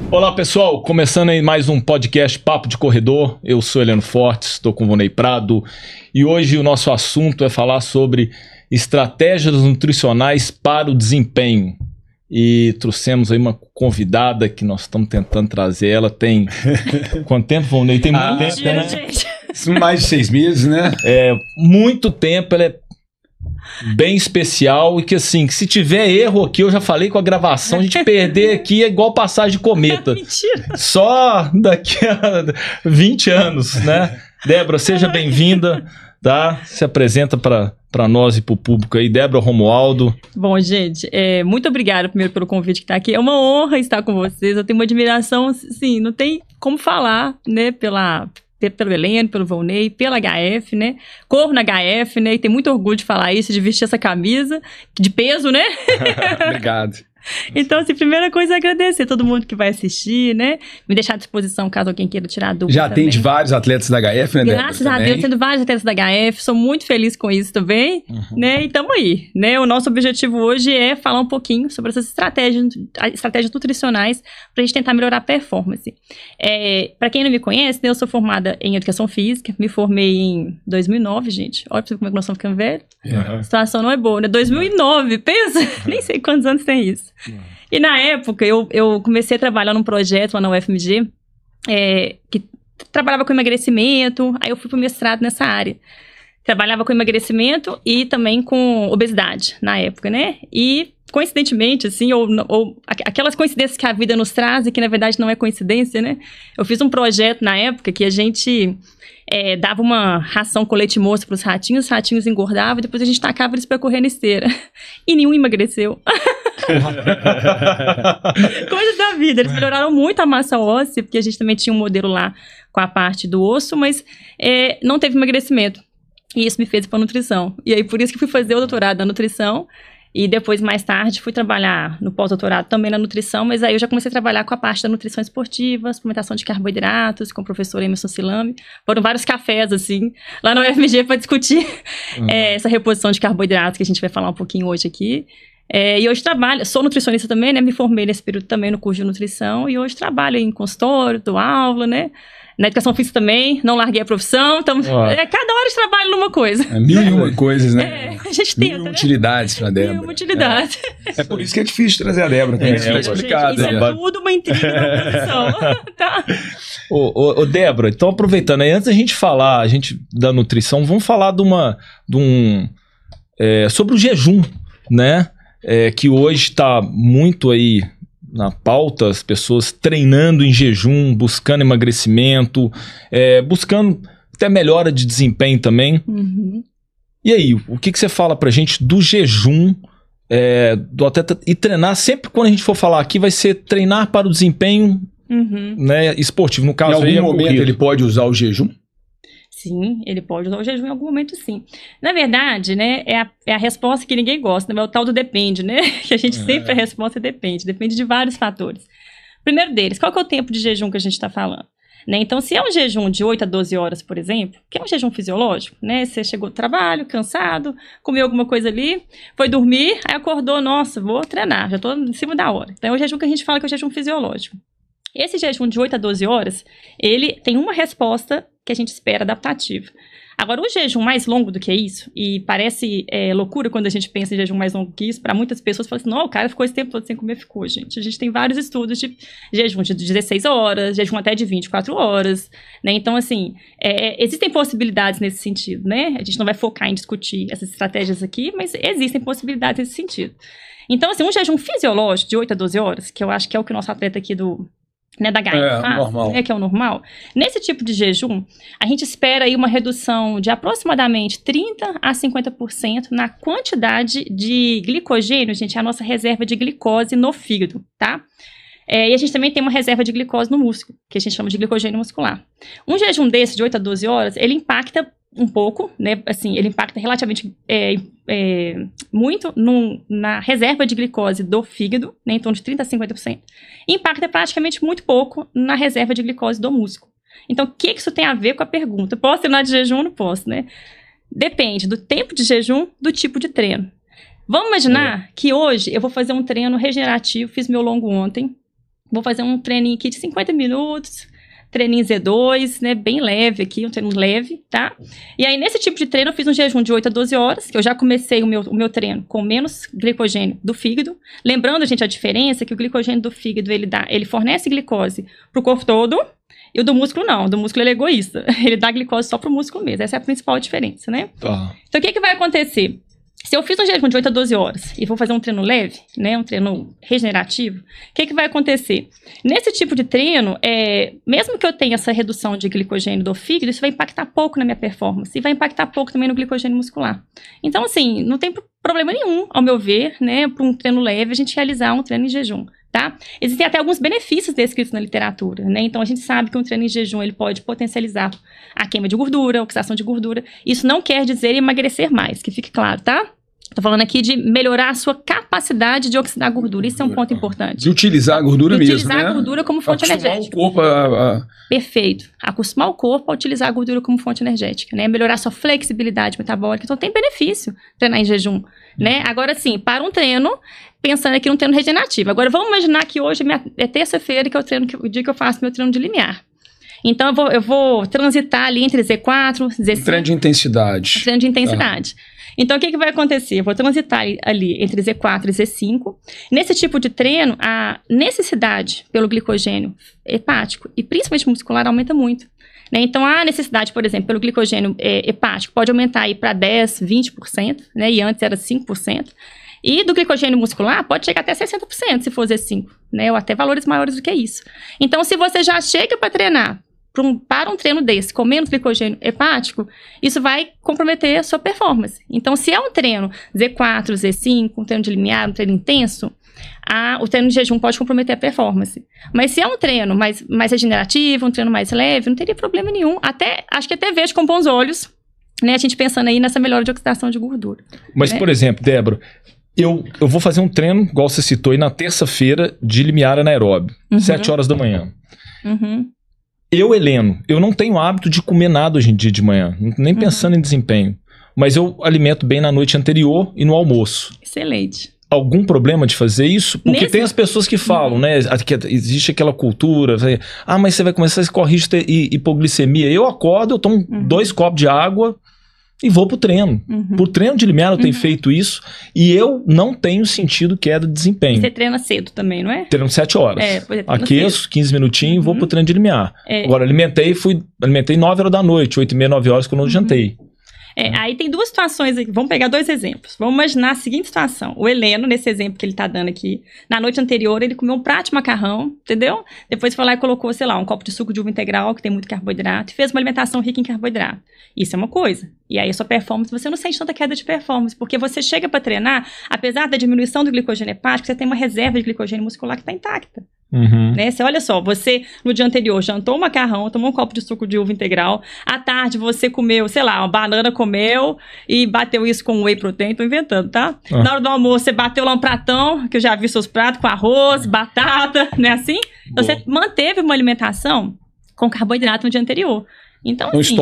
Olá pessoal, começando aí mais um podcast Papo de Corredor. Eu sou Heleno Fortes, estou com o Vonei Prado e hoje o nosso assunto é falar sobre estratégias nutricionais para o desempenho. E trouxemos aí uma convidada que nós estamos tentando trazer. Ela tem... Quanto tempo, Vonei? Tem muito tempo, mentira, né? gente. Mais de 6 meses, né? Muito tempo, ela é bem especial e que assim, que se tiver erro aqui, eu já falei com a gravação, a gente perder aqui é igual passagem de cometa. Mentira. Só daqui a 20 anos, né? Débora, seja bem-vinda, tá? Se apresenta para nós e para o público aí. Débora Romualdo. Bom, gente, muito obrigada primeiro pelo convite que está aqui. É uma honra estar com vocês. Eu tenho uma admiração, assim, não tem como falar, né, pelo Heleno, pelo Vonei, pela HF, né? Corro na HF, né? E tenho muito orgulho de falar isso, de vestir essa camisa de peso, né? Obrigado. Então, assim, primeira coisa é agradecer a todo mundo que vai assistir, né? Me deixar à disposição caso alguém queira tirar dúvida. Já também. atende vários atletas da HF, né, Débora? Graças a Deus, tendo vários atletas da HF, sou muito feliz com isso também, né? E tamo aí, né? O nosso objetivo hoje é falar um pouquinho sobre essas estratégias nutricionais pra gente tentar melhorar a performance. Pra quem não me conhece, né, eu sou formada em Educação Física, me formei em 2009, gente. Olha pra você como é que nós estamos ficando velhos. A situação não é boa, né? 2009, pensa? Nem sei quantos anos tem isso. E na época, eu comecei a trabalhar num projeto lá na UFMG, que trabalhava com emagrecimento, aí eu fui pro mestrado nessa área. Trabalhava com emagrecimento e também com obesidade na época, né? E, coincidentemente, assim, ou aquelas coincidências que a vida nos traz e que, na verdade, não é coincidência, né? Eu fiz um projeto na época que a gente dava uma ração com leite moço pros ratinhos, os ratinhos engordavam e depois a gente tacava eles pra correr na esteira. E nenhum emagreceu. Coisas da vida, eles melhoraram muito a massa óssea, porque a gente também tinha um modelo lá com a parte do osso, mas não teve emagrecimento. E isso me fez ir para nutrição. E aí, por isso que fui fazer o doutorado na nutrição. E depois, mais tarde, fui trabalhar no pós-doutorado também na nutrição. Mas aí eu já comecei a trabalhar com a parte da nutrição esportiva, suplementação de carboidratos, com o professor Emerson Silame. Foram vários cafés, assim, lá na UFMG para discutir essa reposição de carboidratos que a gente vai falar um pouquinho hoje aqui. E hoje trabalho, sou nutricionista também, né? Me formei nesse período também no curso de nutrição. E hoje trabalho em consultório, dou aula, né? Na educação física também, não larguei a profissão, então cada hora de trabalho numa coisa. Mil e uma coisas, né? A gente tenta, mil utilidades pra Débora. Mil utilidades. É por isso que é difícil trazer a Débora também, isso tá explicado. Gente, isso é tudo uma intriga da profissão, tá? Ô Débora, então aproveitando aí, antes da gente falar da nutrição, vamos falar sobre o jejum, né? Que hoje está muito aí na pauta, as pessoas treinando em jejum, buscando emagrecimento, buscando até melhora de desempenho também. E aí, o que você fala pra gente do jejum do atleta e treinar? Sempre quando a gente for falar aqui, vai ser treinar para o desempenho né, esportivo. No caso, em algum momento ele pode usar o jejum? Sim, ele pode usar o jejum em algum momento, sim. Na verdade, né, é a resposta que ninguém gosta, né? É o tal do depende, né? Que a gente sempre a resposta depende de vários fatores. Primeiro deles, qual que é o tempo de jejum que a gente está falando? Né? Então, se é um jejum de 8 a 12 horas, por exemplo, que é um jejum fisiológico, né? Você chegou do trabalho, cansado, comeu alguma coisa ali, foi dormir, aí acordou, nossa, vou treinar, já estou em cima da hora. Então, é o jejum que a gente fala que é o jejum fisiológico. Esse jejum de 8 a 12 horas, ele tem uma resposta que a gente espera adaptativa. Agora, o jejum mais longo do que isso, e parece loucura quando a gente pensa em jejum mais longo que isso, para muitas pessoas falam assim, não, o cara ficou esse tempo todo sem comer, ficou, gente. A gente tem vários estudos de jejum de 16 horas, jejum até de 24 horas, né? Então, assim, existem possibilidades nesse sentido, né? A gente não vai focar em discutir essas estratégias aqui, mas existem possibilidades nesse sentido. Então, assim, um jejum fisiológico de 8 a 12 horas, que eu acho que é o que o nosso atleta aqui da HF faz, normal. Que é o normal. Nesse tipo de jejum, a gente espera aí uma redução de aproximadamente 30% a 50% na quantidade de glicogênio, gente, é a nossa reserva de glicose no fígado, tá? E a gente também tem uma reserva de glicose no músculo, que a gente chama de glicogênio muscular. Um jejum desse de 8 a 12 horas, ele impacta um pouco, né? Assim, ele impacta relativamente muito na reserva de glicose do fígado, né? Em torno de 30% a 50%. E impacta praticamente muito pouco na reserva de glicose do músculo. Então, o que isso tem a ver com a pergunta? Posso treinar de jejum ou não posso, né? Depende do tempo de jejum, do tipo de treino. Vamos imaginar que hoje eu vou fazer um treino regenerativo, fiz meu longo ontem, vou fazer um treininho aqui de 50 minutos, treininho Z2, né, bem leve aqui, um treino leve, tá? E aí, nesse tipo de treino, eu fiz um jejum de 8 a 12 horas, que eu já comecei o meu treino com menos glicogênio do fígado. Lembrando, gente, a diferença é que o glicogênio do fígado, ele fornece glicose pro corpo todo, e o do músculo não, o do músculo ele é egoísta. Ele dá glicose só pro músculo mesmo, essa é a principal diferença, né? Tá. Então, o que vai acontecer? Se eu fiz um jejum de 8 a 12 horas e vou fazer um treino leve, né, um treino regenerativo, o que vai acontecer? Nesse tipo de treino, mesmo que eu tenha essa redução de glicogênio do fígado, isso vai impactar pouco na minha performance e vai impactar pouco também no glicogênio muscular. Então, assim, não tem problema nenhum, ao meu ver, né, para um treino leve, a gente realizar um treino em jejum. Tá? Existem até alguns benefícios descritos na literatura, né? Então, a gente sabe que um treino em jejum ele pode potencializar a queima de gordura, a oxidação de gordura. Isso não quer dizer emagrecer mais, que fique claro, tá? Tô falando aqui de melhorar a sua capacidade de oxidar gordura. Isso é um ponto importante. De utilizar a gordura mesmo, né? Utilizar a gordura como fonte energética. Acostumar o corpo Perfeito. Acostumar o corpo a utilizar a gordura como fonte energética, né? Melhorar a sua flexibilidade metabólica. Então, tem benefício treinar em jejum, né? Agora, sim, para um treino, pensando aqui num treino regenerativo. Agora, vamos imaginar que hoje é terça-feira, que é o dia que eu faço meu treino de limiar. Então, eu vou transitar ali entre Z4, Z5. Treino de intensidade. Treino de intensidade. Então, o que vai acontecer? Eu vou transitar ali entre Z4 e Z5. Nesse tipo de treino, a necessidade pelo glicogênio hepático e principalmente muscular aumenta muito. Né? Então, a necessidade, por exemplo, pelo glicogênio hepático pode aumentar aí para 10%, 20%, né? E antes era 5%. E do glicogênio muscular pode chegar até 60% se for Z5, né? Ou até valores maiores do que isso. Então, se você já chega para treinar para um treino desse, com menos glicogênio hepático, isso vai comprometer a sua performance. Então, se é um treino Z4, Z5, um treino de limiar, um treino intenso, o treino de jejum pode comprometer a performance. Mas se é um treino mais regenerativo, um treino mais leve, não teria problema nenhum. Acho que até vejo com bons olhos, né, a gente pensando aí nessa melhora de oxidação de gordura. Mas, né? Por exemplo, Débora, eu vou fazer um treino, igual você citou aí, na terça-feira, de limiar anaeróbio, 7 horas da manhã. Heleno, eu não tenho hábito de comer nada hoje em dia de manhã, nem pensando em desempenho. Mas eu alimento bem na noite anterior e no almoço. Excelente. Algum problema de fazer isso? Porque tem as pessoas que falam, né? Que existe aquela cultura, mas você vai começar a correr hipoglicemia. Eu acordo, eu tomo 2 copos de água e vou pro treino. Pro treino de limiar eu tenho feito isso e eu não tenho sentido queda de desempenho. Você treina cedo também, não é? Treino 7 horas. Aqueço, 15 minutinhos e vou pro treino de limiar. Agora, alimentei 9 horas da noite, 8h30, 9 horas quando eu jantei. Aí tem duas situações aqui. Vamos pegar 2 exemplos. Vamos imaginar a seguinte situação. O Heleno, nesse exemplo que ele tá dando aqui, na noite anterior ele comeu um prato de macarrão, entendeu? Depois foi lá e colocou, sei lá, um copo de suco de uva integral, que tem muito carboidrato, e fez uma alimentação rica em carboidrato. Isso é uma coisa. E aí a sua performance, você não sente tanta queda de performance, porque você chega para treinar, apesar da diminuição do glicogênio hepático, você tem uma reserva de glicogênio muscular que está intacta. Né? Você olha só, você no dia anterior jantou um macarrão, tomou um copo de suco de uva integral, à tarde você comeu, sei lá, uma banana comeu e bateu isso com whey protein, tô inventando, tá? Na hora do almoço você bateu lá um pratão, que eu já vi seus pratos, com arroz, batata, não é assim? Então você manteve uma alimentação com carboidrato no dia anterior. Então, assim,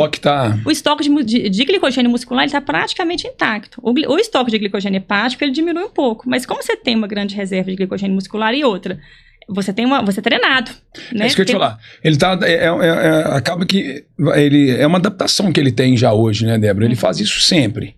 o estoque de glicogênio muscular está praticamente intacto. O estoque de glicogênio hepático ele diminui um pouco, mas como você tem uma grande reserva de glicogênio muscular e outra, você é treinado, né? É isso que eu ia te falar. Ele acaba que ele é uma adaptação que ele tem já hoje, né, Débora? Ele faz isso sempre,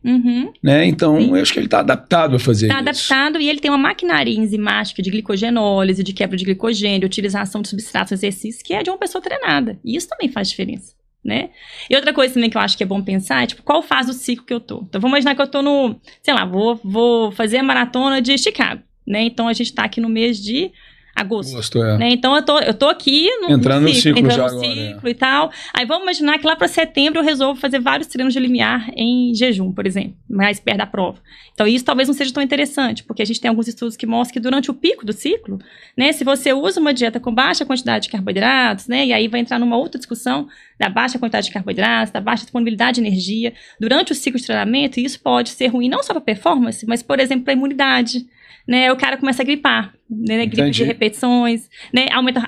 né? Então, eu acho que ele está adaptado a fazer isso. Está adaptado e ele tem uma maquinaria enzimática de glicogenólise, de quebra de glicogênio, utilização de substratos exercícios, que é de uma pessoa treinada. E isso também faz diferença, né? E outra coisa também que eu acho que é bom pensar é, tipo, qual fase do ciclo que eu tô? Então, vamos imaginar que eu tô vou fazer a maratona de Chicago, né? Então, a gente tá aqui no mês de agosto, né? Então eu tô aqui entrando no ciclo e tal. Aí vamos imaginar que lá para setembro eu resolvo fazer vários treinos de limiar em jejum, por exemplo, mais perto da prova. Então isso talvez não seja tão interessante, porque a gente tem alguns estudos que mostram que durante o pico do ciclo, né, se você usa uma dieta com baixa quantidade de carboidratos, né, e aí vai entrar numa outra discussão da baixa quantidade de carboidratos, da baixa disponibilidade de energia durante o ciclo de treinamento, e isso pode ser ruim não só para a performance, mas, por exemplo, para a imunidade. Né, o cara começa a gripar, né, gripe de repetições, né, aumenta,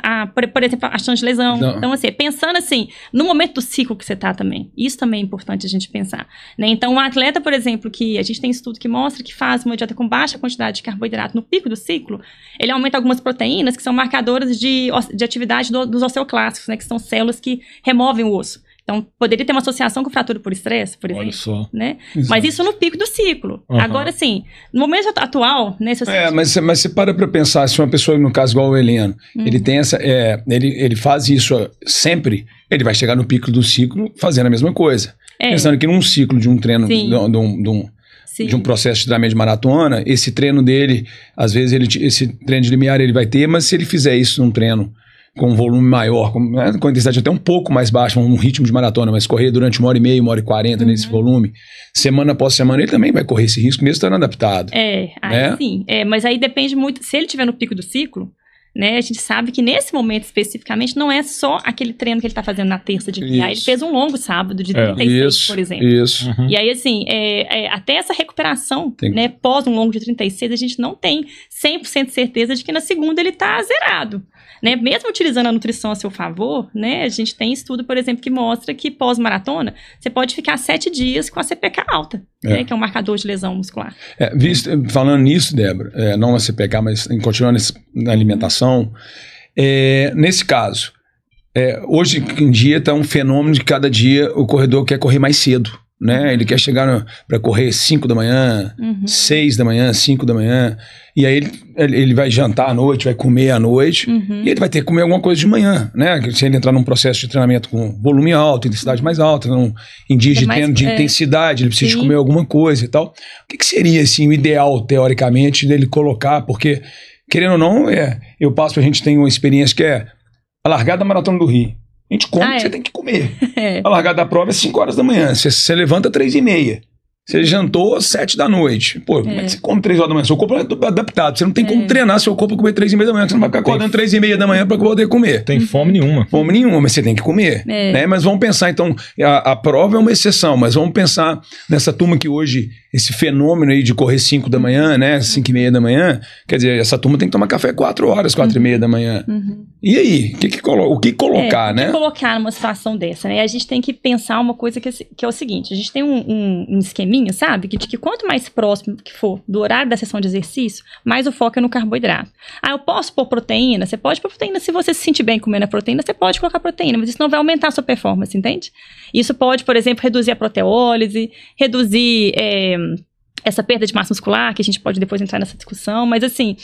por exemplo, a chance de lesão. Não. Então, assim, pensando assim, no momento do ciclo que você está também, isso também é importante a gente pensar. Né? Então, um atleta, por exemplo, que a gente tem estudo que mostra que faz uma dieta com baixa quantidade de carboidrato no pico do ciclo, ele aumenta algumas proteínas que são marcadoras de atividade dos osteoclastos, né, que são células que removem o osso. Então, poderia ter uma associação com fratura por estresse, por exemplo. Olha só. Né? Mas isso no pico do ciclo. Uhum. Agora, assim, no momento atual... Né, mas você para pensar, se uma pessoa, no caso igual o Heleno, ele tem essa... ele faz isso sempre, ele vai chegar no pico do ciclo fazendo a mesma coisa. Pensando que num ciclo de um treino, de um processo de treinamento de maratona, esse treino dele, às vezes, esse treino de limiar ele vai ter, mas se ele fizer isso num treino com um volume maior, com intensidade até um pouco mais baixa, um ritmo de maratona, mas correr durante 1h30, 1h40 nesse volume, semana após semana, ele também vai correr esse risco, mesmo estando adaptado. Aí sim. Mas aí depende muito, se ele estiver no pico do ciclo, né, a gente sabe que nesse momento especificamente não é só aquele treino que ele está fazendo na terça de dia. Ele fez um longo sábado de 36, por exemplo. E aí, assim, até essa recuperação, né, pós um longo de 36, a gente não tem 100% de certeza de que na segunda ele está zerado. Né? Mesmo utilizando a nutrição a seu favor, né, a gente tem estudo, por exemplo, que mostra que pós-maratona você pode ficar 7 dias com a CPK alta, né, que é um marcador de lesão muscular. Falando nisso, Débora, não na CPK, mas continuando na alimentação, nesse caso, hoje em dia está um fenômeno de cada dia o corredor quer correr mais cedo. Né? Ele quer chegar para correr 5 da manhã, 6 da manhã, 5 da manhã, e aí ele vai jantar à noite, vai comer à noite, e ele vai ter que comer alguma coisa de manhã, né? Se ele entrar num processo de treinamento com volume alto, intensidade mais alta, em dias de treino de intensidade, ele precisa de comer alguma coisa e tal. O que seria assim, o ideal, teoricamente, dele colocar? Porque, querendo ou não, eu passo pra gente, tem uma experiência que é a largada da Maratona do Rio. A gente come, você tem que comer. A largada da prova é 5 horas da manhã. Você levanta 3h30. Você jantou às 7 da noite. Pô, como é que você come 3 horas da manhã? Seu corpo é adaptado. Você não tem como treinar seu corpo a comer 3h30 da manhã. Você não vai ficar acordando 3h30 da manhã para poder comer. Tem fome nenhuma. Fome nenhuma, mas você tem que comer. Né? Mas vamos pensar, então, a prova é uma exceção, mas vamos pensar nessa turma que hoje, esse fenômeno aí de correr 5 da manhã, né? 5h30 da manhã, quer dizer, essa turma tem que tomar café 4 horas, 4h30 da manhã. E aí? O que colocar, né? O que colocar numa situação dessa, né? A gente tem que pensar uma coisa que é o seguinte, a gente tem um esqueminha, sabe? De que quanto mais próximo que for do horário da sessão de exercício, mais o foco é no carboidrato. Eu posso pôr proteína? Você pode pôr proteína se você se sentir bem comendo a proteína, você pode colocar proteína, mas isso não vai aumentar a sua performance, entende? Isso pode, por exemplo, reduzir a proteólise, reduzir essa perda de massa muscular, que a gente pode depois entrar nessa discussão, mas assim,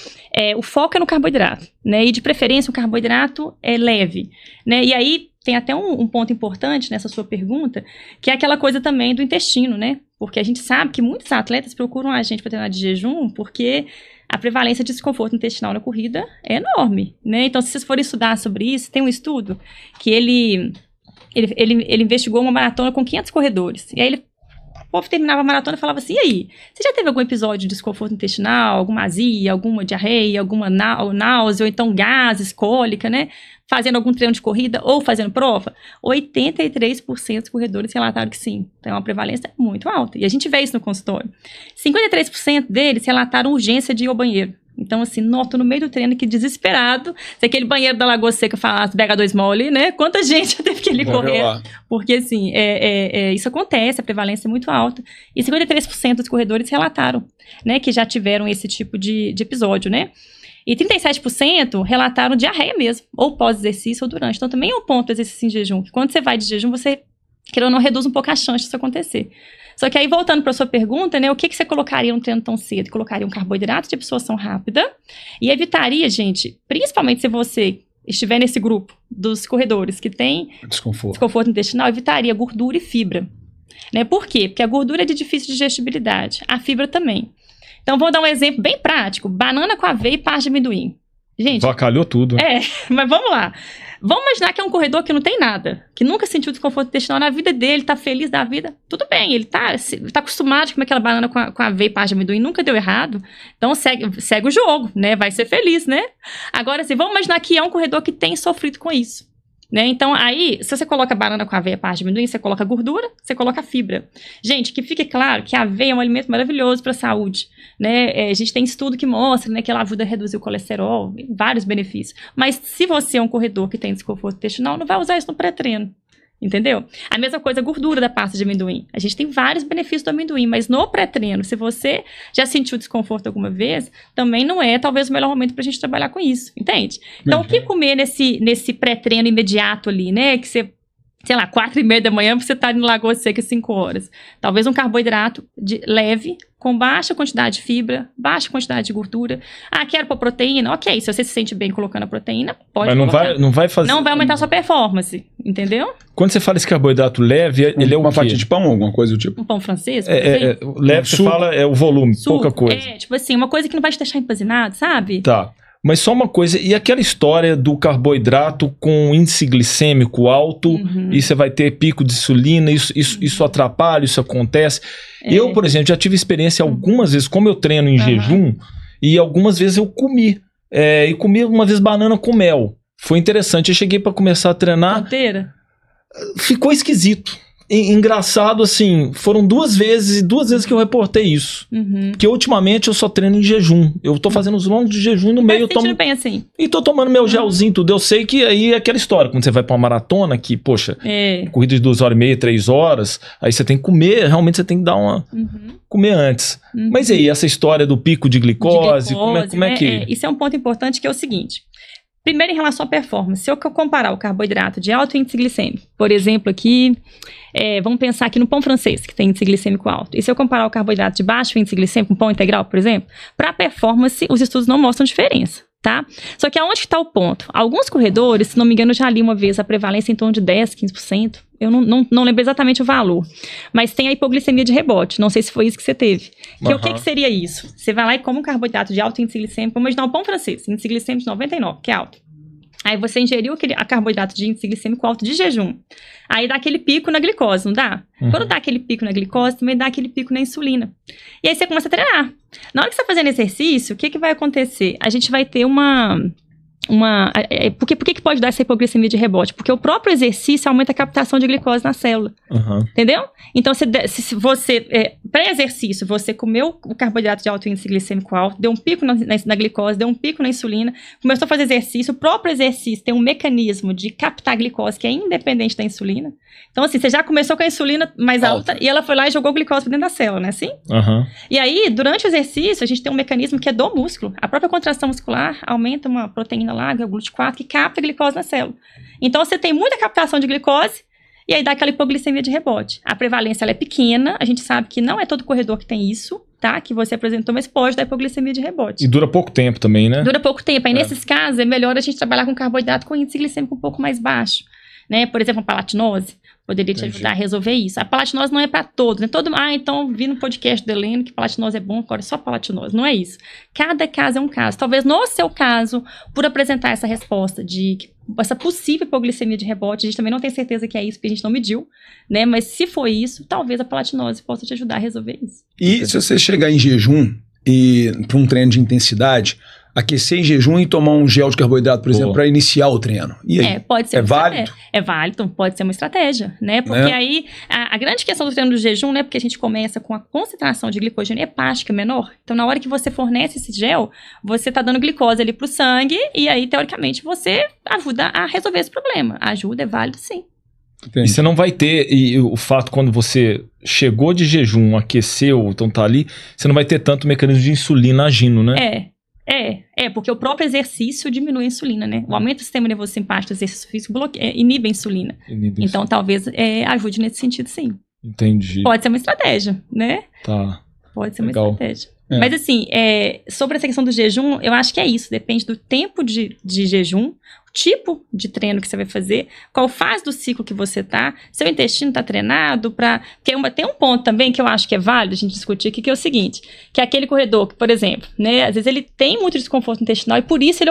o foco é no carboidrato, né? E de preferência o carboidrato é leve, né? E aí tem até um ponto importante nessa sua pergunta, que é aquela coisa também do intestino, né? Porque a gente sabe que muitos atletas procuram a gente para treinar de jejum, porque a prevalência de desconforto intestinal na corrida é enorme, né? Então, se vocês forem estudar sobre isso, tem um estudo que ele investigou uma maratona com 500 corredores, e aí o povo terminava a maratona e falava assim, e aí, você já teve algum episódio de desconforto intestinal, alguma azia, alguma diarreia, alguma náusea, ou então gases, cólica, né? Fazendo algum treino de corrida ou fazendo prova? 83% dos corredores relataram que sim. Então é uma prevalência muito alta. E a gente vê isso no consultório. 53% deles relataram urgência de ir ao banheiro. Então, assim, noto no meio do treino que desesperado, se aquele banheiro da Lagoa Seca falasse BH2 mole, né? Quanta gente já teve que ir correr. Porque, assim, isso acontece, a prevalência é muito alta. E 53% dos corredores relataram, né, que já tiveram esse tipo de episódio, né? E 37% relataram diarreia mesmo, ou pós-exercício ou durante. Então, também é um ponto do exercício em jejum, que quando você vai de jejum, você, querendo ou não, reduz um pouco a chance disso acontecer. Só que aí, voltando para a sua pergunta, né, o que você colocaria num treino tão cedo? Colocaria um carboidrato de absorção rápida e evitaria, gente, principalmente se você estiver nesse grupo dos corredores que tem desconforto intestinal, evitaria gordura e fibra. Né? Por quê? Porque a gordura é de difícil digestibilidade, a fibra também. Então, vou dar um exemplo bem prático. Banana com aveia e pasta de amendoim. Gente... Vacalhou tudo. Mas vamos lá. Vamos imaginar que é um corredor que não tem nada, que nunca sentiu desconforto intestinal na vida dele, tá feliz da vida. Tudo bem, ele tá acostumado a comer aquela banana com aveia e pasta de amendoim, nunca deu errado. Então, segue o jogo, né? Vai ser feliz, né? Agora, assim, vamos imaginar que é um corredor que tem sofrido com isso. Né? Então, aí, se você coloca banana com aveia, parte de amendoim, você coloca gordura, você coloca fibra. Gente, que fique claro que a aveia é um alimento maravilhoso para a saúde. Né? A gente tem estudo que mostra, né, que ela ajuda a reduzir o colesterol, vários benefícios. Mas se você é um corredor que tem desconforto intestinal, não vai usar isso no pré-treino. Entendeu? A mesma coisa a gordura da pasta de amendoim. A gente tem vários benefícios do amendoim, mas no pré-treino, se você já sentiu desconforto alguma vez, também não é talvez o melhor momento pra gente trabalhar com isso, entende? Então, o que comer nesse pré-treino imediato ali, né? Que você, sei lá, 4h30 da manhã, você tá no Lagoa Seca 5 horas. Talvez um carboidrato leve, com baixa quantidade de fibra, baixa quantidade de gordura. Ah, quero pôr proteína? Ok, se você se sente bem colocando a proteína, pode colocar. Mas não vai fazer... Não vai aumentar a sua performance, entendeu? Quando você fala esse carboidrato leve, ele é uma o quê? fatia de pão, alguma coisa do tipo? Um pão francês? Leve, você fala, é o volume, pouca coisa. Tipo assim, uma coisa que não vai te deixar empazinado, sabe? Tá. Mas só uma coisa, e aquela história do carboidrato com índice glicêmico alto, e você vai ter pico de insulina, isso atrapalha, isso acontece. Eu, por exemplo, já tive experiência algumas vezes, como eu treino em jejum, e algumas vezes eu comi. E comi uma vez banana com mel. Foi interessante, eu cheguei para começar a treinar. Inteira? Ficou esquisito. Engraçado, assim, foram 2 vezes que eu reportei isso. Porque ultimamente eu só treino em jejum. Eu tô fazendo os longos de jejum e no meio eu tomo... bem assim. E tô tomando meu gelzinho, tudo. Eu sei que aí é aquela história, quando você vai pra uma maratona, que, poxa, corrida de 2h30, 3 horas, aí você tem que comer, realmente você tem que dar uma... comer antes. Mas aí, essa história do pico de glicose, como é que... Isso é um ponto importante, que é o seguinte. Primeiro, em relação à performance, se eu comparar o carboidrato de alto índice glicêmico, por exemplo, aqui, vamos pensar aqui no pão francês, que tem índice glicêmico alto. E se eu comparar o carboidrato de baixo índice glicêmico, um pão integral, por exemplo, para performance, os estudos não mostram diferença, tá? Só que aonde está o ponto? Alguns corredores, se não me engano, eu já li uma vez a prevalência em torno de 10%, 15%. Eu não lembro exatamente o valor. Mas tem a hipoglicemia de rebote. Não sei se foi isso que você teve. O que seria isso? Você vai lá e come um carboidrato de alto índice glicêmico. Vamos imaginar um pão francês. Índice glicêmico de 99, que é alto. Aí você ingeriu a carboidrato de índice glicêmico alto de jejum. Aí dá aquele pico na glicose, não dá? Quando dá aquele pico na glicose, também dá aquele pico na insulina. E aí você começa a treinar. Na hora que você está fazendo exercício, o que vai acontecer? A gente vai ter por que pode dar essa hipoglicemia de rebote? Porque o próprio exercício aumenta a captação de glicose na célula. Entendeu? Então, se você, pré-exercício, você comeu o carboidrato de alto índice glicêmico alto, deu um pico na glicose, deu um pico na insulina, começou a fazer exercício, o próprio exercício tem um mecanismo de captar glicose que é independente da insulina. Então, assim, você já começou com a insulina mais alta e ela foi lá e jogou glicose pra dentro da célula, né? Assim? E aí, durante o exercício, a gente tem um mecanismo que é do músculo. A própria contração muscular aumenta uma proteína lá, que é o GLUT4, que capta a glicose na célula. Então, você tem muita captação de glicose e aí dá aquela hipoglicemia de rebote. A prevalência ela é pequena, a gente sabe que não é todo corredor que tem isso, tá? Que você apresentou, mas pode dar hipoglicemia de rebote. E dura pouco tempo também, né? Dura pouco tempo. Aí, nesses casos, é melhor a gente trabalhar com carboidrato com índice glicêmico um pouco mais baixo. Né? Por exemplo, a palatinose poderia te ajudar a resolver isso. A palatinose não é para todos, né? Então vi no podcast da Helena que palatinose é bom, agora é só palatinose. Não é isso. Cada caso é um caso. Talvez no seu caso, por apresentar essa resposta de essa possível hipoglicemia de rebote, a gente também não tem certeza que é isso, porque a gente não mediu, né? Mas se for isso, talvez a palatinose possa te ajudar a resolver isso. E se você chegar em jejum e para um treino de intensidade, aquecer em jejum e tomar um gel de carboidrato, por exemplo, para iniciar o treino. E aí? Pode ser válido? É válido, pode ser uma estratégia, né? Porque aí, a grande questão do treino do jejum, né? Porque a gente começa com a concentração de glicogênio hepática menor. Então, na hora que você fornece esse gel, você tá dando glicose ali pro sangue e aí, teoricamente, você ajuda a resolver esse problema. Ajuda, é válido, sim. Entendi. E você não vai ter, e o fato quando você chegou de jejum, aqueceu, então tá ali, você não vai ter tanto mecanismo de insulina agindo, né? Porque o próprio exercício diminui a insulina, né? O aumento do sistema nervoso simpático do exercício físico inibe a insulina. Então, talvez ajude nesse sentido, sim. Entendi. Pode ser uma estratégia, né? Tá. Pode ser uma estratégia. Mas, assim, sobre essa questão do jejum, eu acho que é isso. Depende do tempo de jejum, tipo de treino que você vai fazer, qual fase do ciclo que você tá, seu intestino tá treinado porque tem um ponto também que eu acho que é válido a gente discutir aqui, que é o seguinte, que é aquele corredor que, por exemplo, né, às vezes ele tem muito desconforto intestinal e por isso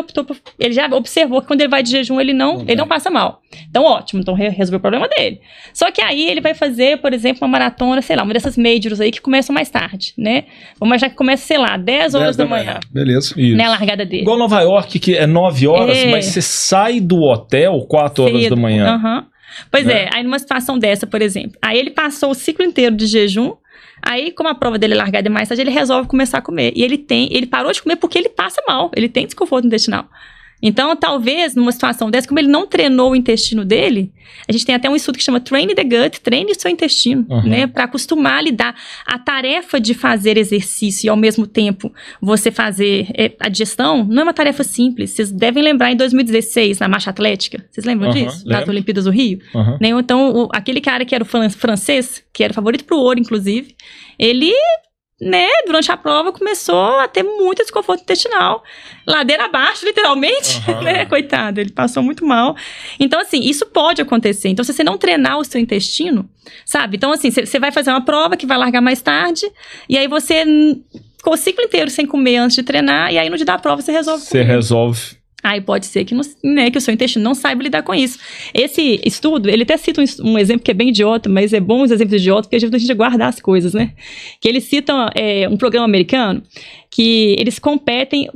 ele já observou que quando ele vai de jejum ele não passa mal. Então, ótimo, então resolveu o problema dele. Só que aí ele vai fazer, por exemplo, uma maratona, sei lá, uma dessas majors aí que começam mais tarde, né? Vamos imaginar que começa, sei lá, 10 horas da manhã. Beleza. Né, a largada dele. Igual Nova York, que é 9 horas, mas você sai do hotel 4 horas da manhã. Uhum. Pois Né? aí numa situação dessa, por exemplo, aí ele passou o ciclo inteiro de jejum, aí como a prova dele é largada mais tarde, ele resolve começar a comer. E ele parou de comer porque ele passa mal, ele tem desconforto intestinal. Então, talvez, numa situação dessa, como ele não treinou o intestino dele, a gente tem até um estudo que chama Train the Gut, treine o seu intestino, né? Para acostumar a lidar. A tarefa de fazer exercício e, ao mesmo tempo, você fazer a digestão, não é uma tarefa simples. Vocês devem lembrar em 2016, na marcha atlética. Vocês lembram disso? Nas Olimpíadas do Rio? Né? Então, aquele cara que era o francês, que era favorito pro ouro, inclusive, ele... né, durante a prova começou a ter muito desconforto intestinal, ladeira abaixo, literalmente, né, coitado, ele passou muito mal. Então, assim, isso pode acontecer. Então, se você não treinar o seu intestino, sabe? Então, assim, você vai fazer uma prova que vai largar mais tarde, e aí você ficou o ciclo inteiro sem comer antes de treinar, e aí no dia da prova você resolve comer. Você resolve. Aí pode ser que, né, que o seu intestino não saiba lidar com isso. Esse estudo, ele até cita um exemplo que é bem idiota, mas é bom os exemplos idiotas, porque ajuda a gente a guardar as coisas, né? Que eles citam um programa americano que eles competem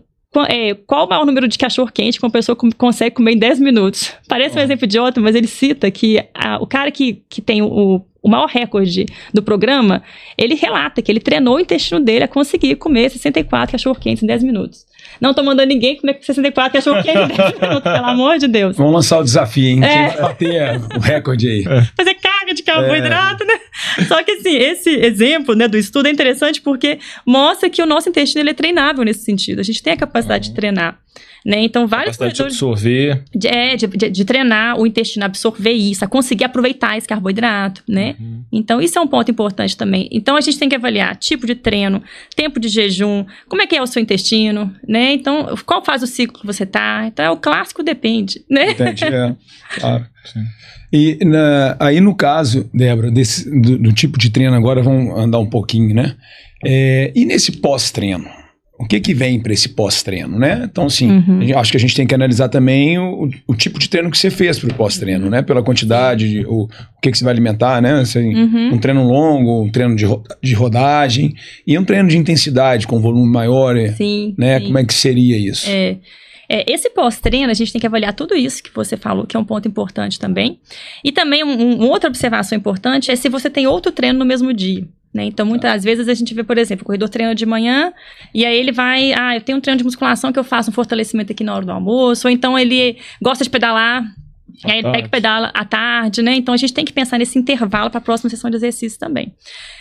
qual o maior número de cachorro-quente que uma pessoa consegue comer em 10 minutos. Parece um exemplo idiota, mas ele cita que o cara que tem o maior recorde do programa, ele relata que ele treinou o intestino dele a conseguir comer 64 cachorro-quentes em 10 minutos. Não tô mandando ninguém comer 64 cachorro-quentes em 10 minutos, pelo amor de Deus. Vamos lançar o desafio, hein? Quem vai bater o recorde aí? Fazer carga de carboidrato, né? Só que, assim, esse exemplo, né, do estudo é interessante porque mostra que o nosso intestino ele é treinável nesse sentido. A gente tem a capacidade de treinar. Né? Então, vários capacidade de absorver. De treinar o intestino, absorver isso, a conseguir aproveitar esse carboidrato, né? Então, isso é um ponto importante também. Então, a gente tem que avaliar tipo de treino, tempo de jejum, como é que é o seu intestino, né? Então, qual fase do ciclo que você tá? Então, é o clássico depende, né? Entendi, claro. Sim. E aí, no caso, Débora, do tipo de treino agora, vamos andar um pouquinho, né? E nesse pós-treino? O que vem para esse pós-treino, né? Então, assim, acho que a gente tem que analisar também o tipo de treino que você fez para o pós-treino, né? Pela quantidade, o que você vai alimentar, né? Assim, um treino longo, um treino de rodagem e um treino de intensidade com volume maior, né? Sim. Como é que seria isso? Esse pós-treino, a gente tem que avaliar tudo isso que você falou, que é um ponto importante também. E também, outra observação importante é se você tem outro treino no mesmo dia. Né? Então, muitas vezes a gente vê, por exemplo, o corredor treina de manhã e aí ele vai, eu tenho um treino de musculação que eu faço um fortalecimento aqui na hora do almoço, ou então ele gosta de pedalar, e aí ele pega e pedala à tarde, né? Então, a gente tem que pensar nesse intervalo para a próxima sessão de exercício também.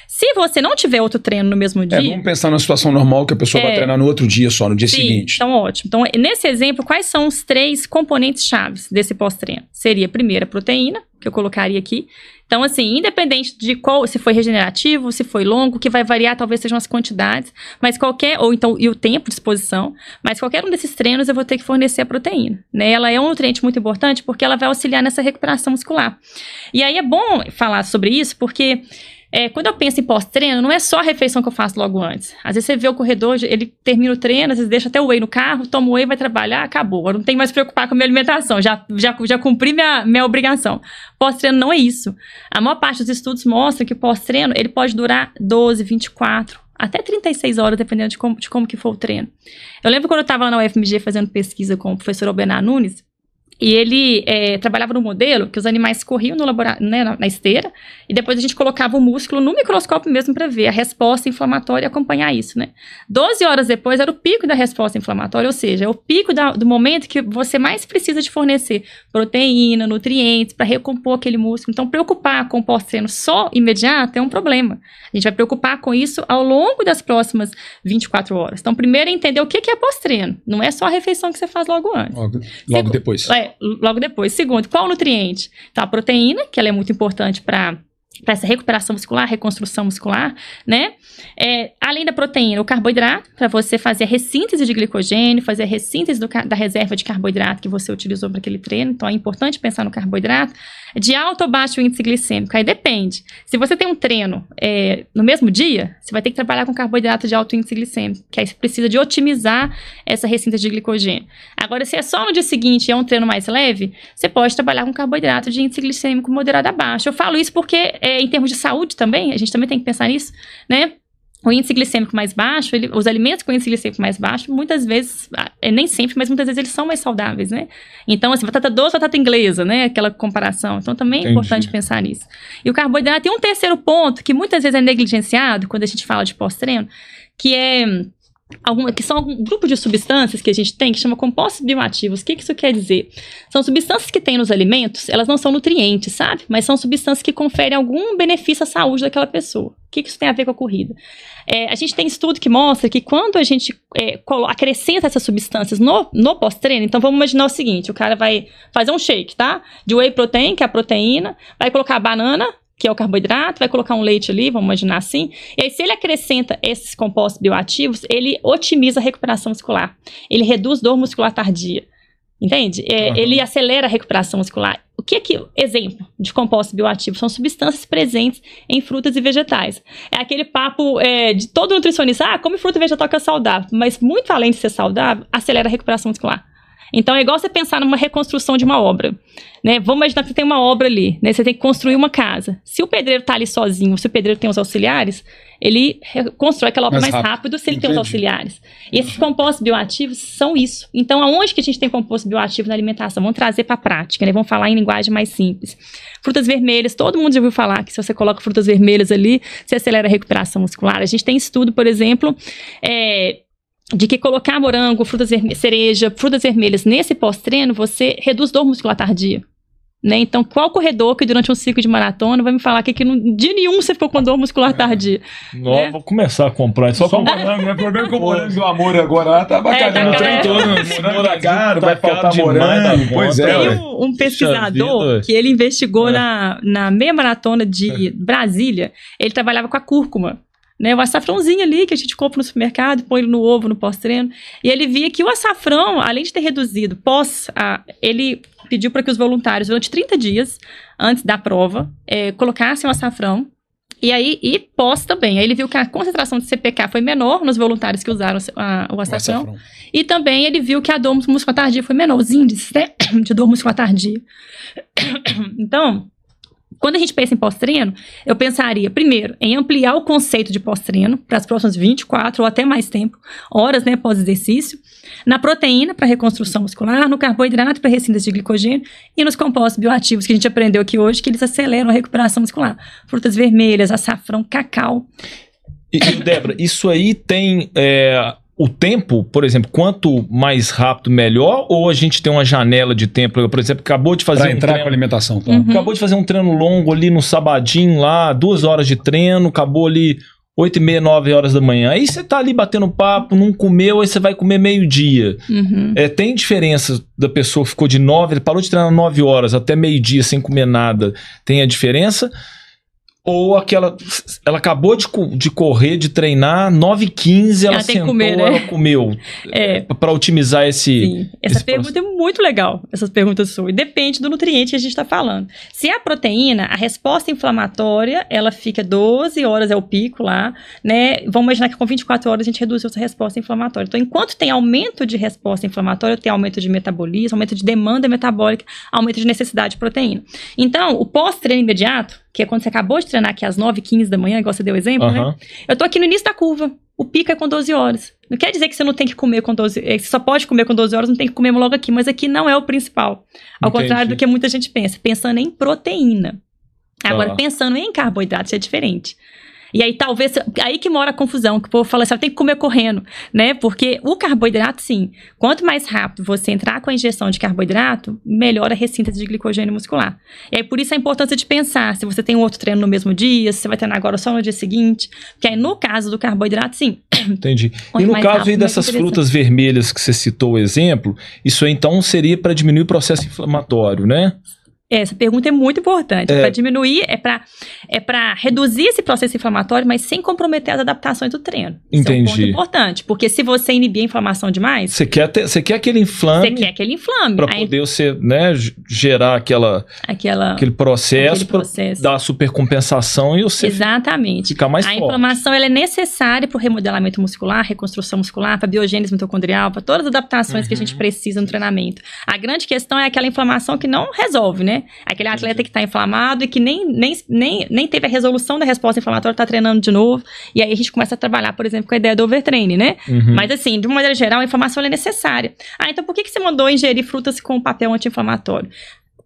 Se você não tiver outro treino no mesmo dia... vamos pensar na situação normal que a pessoa vai treinar no outro dia só, no dia seguinte. Então, ótimo. Então, nesse exemplo, quais são os 3 componentes chaves desse pós-treino? Seria, primeiro, a proteína, que eu colocaria aqui. Então, assim, independente de se foi regenerativo, se foi longo, o que vai variar talvez sejam as quantidades, mas e o tempo de exposição, mas qualquer um desses treinos eu vou ter que fornecer a proteína, né? Ela é um nutriente muito importante porque ela vai auxiliar nessa recuperação muscular. E aí é bom falar sobre isso porque... quando eu penso em pós-treino, não é só a refeição que eu faço logo antes. Às vezes você vê o corredor, ele termina o treino, às vezes deixa até o whey no carro, toma o whey, vai trabalhar, acabou. Eu não tenho mais que preocupar com a minha alimentação, já cumpri minha obrigação. Pós-treino não é isso. A maior parte dos estudos mostra que o pós-treino, ele pode durar 12, 24, até 36 horas, dependendo de como que for o treino. Eu lembro quando eu estava lá na UFMG fazendo pesquisa com o professor Albenar Nunes, e ele trabalhava no modelo que os animais corriam no laboratório, né, na esteira, e depois a gente colocava o músculo no microscópio mesmo para ver a resposta inflamatória e acompanhar isso, né? 12 horas depois era o pico da resposta inflamatória, ou seja, é o pico do momento que você mais precisa de fornecer proteína, nutrientes para recompor aquele músculo. Então, preocupar com o pós-treino só imediato é um problema. A gente vai preocupar com isso ao longo das próximas 24 horas. Então, primeiro é entender o que é pós-treino. Não é só a refeição que você faz logo antes. Logo depois. Logo depois. Segundo, qual o nutriente? Então, a proteína, que ela é muito importante para essa recuperação muscular, reconstrução muscular, né? Além da proteína, o carboidrato, para você fazer a ressíntese de glicogênio, fazer a ressíntese da reserva de carboidrato que você utilizou para aquele treino. Então, é importante pensar no carboidrato. De alto ou baixo índice glicêmico? Aí depende. Se você tem um treino no mesmo dia, você vai ter que trabalhar com carboidrato de alto índice glicêmico, que aí você precisa de otimizar essa ressíntese de glicogênio. Agora, se é só no dia seguinte e é um treino mais leve, você pode trabalhar com carboidrato de índice glicêmico moderado a baixo. Eu falo isso porque, em termos de saúde também, a gente também tem que pensar nisso, né? o índice glicêmico mais baixo, os alimentos com índice glicêmico mais baixo, muitas vezes, nem sempre, mas muitas vezes eles são mais saudáveis, né? Então, assim, batata doce, batata inglesa, né? Aquela comparação. Então, também é importante pensar nisso. E o carboidrato tem um terceiro ponto, que muitas vezes é negligenciado, quando a gente fala de pós-treino, que são um grupo de substâncias que a gente tem, que chama compostos bioativos. O que isso quer dizer? São substâncias que tem nos alimentos, elas não são nutrientes, sabe? Mas são substâncias que conferem algum benefício à saúde daquela pessoa. O que isso tem a ver com a corrida? A gente tem estudo que mostra que quando a gente acrescenta essas substâncias no pós-treino, então vamos imaginar o seguinte, o cara vai fazer um shake, tá? De whey protein, que é a proteína, vai colocar banana, que é o carboidrato, vai colocar um leite ali, vamos imaginar assim. E aí, se ele acrescenta esses compostos bioativos, ele otimiza a recuperação muscular. Ele reduz dor muscular tardia. Entende? Ele acelera a recuperação muscular. O que exemplo de compostos bioativos? São substâncias presentes em frutas e vegetais. É aquele papo de todo nutricionista, come fruta e vegetal que é saudável. Mas muito além de ser saudável, acelera a recuperação muscular. Então, é igual você pensar numa reconstrução de uma obra, né? Vamos imaginar que você tem uma obra ali, né? Você tem que construir uma casa. Se o pedreiro está ali sozinho, se o pedreiro tem os auxiliares, ele constrói aquela obra mais rápido se ele tem os auxiliares. E esses compostos bioativos são isso. Então, aonde que a gente tem composto bioativo na alimentação? Vamos trazer para a prática, né? Vamos falar em linguagem mais simples. Frutas vermelhas, todo mundo já ouviu falar que se você coloca frutas vermelhas ali, você acelera a recuperação muscular. A gente tem estudo, por exemplo, de que colocar morango, cereja, frutas vermelhas nesse pós-treino, você reduz dor muscular tardia. Né? Então, qual corredor que durante um ciclo de maratona vai me falar que dia nenhum você ficou com dor muscular tardia? Não, vou começar a comprar. Só com morango, né? O problema é que o morango e o amor agora tá bacana. Não tem todo, morango caro, vai faltar morango. Pois é. Tem um pesquisador que ele investigou na meia maratona de Brasília, ele trabalhava com a cúrcuma. Né, o açafrãozinho ali que a gente compra no supermercado, põe ele no ovo, no pós-treino. E ele via que o açafrão, além de ter reduzido ele pediu para que os voluntários, durante 30 dias, antes da prova, colocassem o açafrão. E pós também. Aí ele viu que a concentração de CPK foi menor nos voluntários que usaram o açafrão. E também ele viu que a dor muscular tardia foi menor, os índices, né, de dor muscular tardia. Então, quando a gente pensa em pós-treino, eu pensaria, primeiro, em ampliar o conceito de pós-treino para as próximas 24 ou até mais tempo, horas, né, pós-exercício, na proteína para reconstrução muscular, no carboidrato para recintas de glicogênio e nos compostos bioativos que a gente aprendeu aqui hoje, que eles aceleram a recuperação muscular. Frutas vermelhas, açafrão, cacau. E Débora, isso aí tem o tempo, por exemplo, quanto mais rápido, melhor? Ou a gente tem uma janela de tempo? Por exemplo, acabou de fazer entrar treino, com a alimentação. Tá? Acabou de fazer um treino longo ali no sabadinho lá, 2 horas de treino, acabou ali 8h30, 9 horas da manhã. Aí você tá ali batendo papo, não comeu, aí você vai comer meio-dia. Tem diferença da pessoa que ficou de 9, ele parou de treinar 9 horas até meio-dia sem comer nada. Tem a diferença? Ou ela acabou de correr, de treinar, 9h15, ela sentou, comer, né? Ela comeu. Para otimizar esse... Essa pergunta é muito legal, essas perguntas suas. Depende do nutriente que a gente está falando. Se é a proteína, a resposta inflamatória, ela fica 12 horas, é o pico lá, né? Vamos imaginar que com 24 horas a gente reduziu essa resposta inflamatória. Então, enquanto tem aumento de resposta inflamatória, tem aumento de metabolismo, aumento de demanda metabólica, aumento de necessidade de proteína. Então, o pós-treino imediato, que é quando você acabou de treinar aqui às 9h15 da manhã, igual você deu o exemplo, né? Eu tô aqui no início da curva. O pico é com 12 horas. Não quer dizer que você não tem que comer com 12 horas. Você só pode comer com 12 horas, não tem que comer logo aqui. Mas aqui não é o principal. Ao contrário do que muita gente pensa. Pensando em proteína. Agora, pensando em carboidratos, é diferente. E aí, talvez, aí que mora a confusão, que o povo fala assim, tem que comer correndo, né? Porque o carboidrato, sim, quanto mais rápido você entrar com a injeção de carboidrato, melhora a ressíntese de glicogênio muscular. E aí, por isso a importância de pensar se você tem um outro treino no mesmo dia, se você vai treinar agora só no dia seguinte, porque aí, no caso do carboidrato, sim. Entendi. E no caso rápido, aí dessas frutas vermelhas que você citou o exemplo, isso aí, então, seria para diminuir o processo inflamatório, né? Essa pergunta é muito importante. Para diminuir, é para reduzir esse processo inflamatório, mas sem comprometer as adaptações do treino. Entendi. Isso é um ponto importante, porque se você inibir a inflamação demais... Você quer aquele inflame... Você quer aquele inflame. Para poder você, né, gerar aquele processo para dar a supercompensação e você ficar mais forte. A inflamação ela é necessária para o remodelamento muscular, reconstrução muscular, para a biogênese mitocondrial, para todas as adaptações que a gente precisa no treinamento. A grande questão é aquela inflamação que não resolve, né? né? Aquele atleta que está inflamado e que nem teve a resolução da resposta inflamatória, está treinando de novo. E aí a gente começa a trabalhar, por exemplo, com a ideia do overtraining, né? Mas assim, de uma maneira geral, a inflamação é necessária. Então por que você mandou ingerir frutas com papel anti-inflamatório?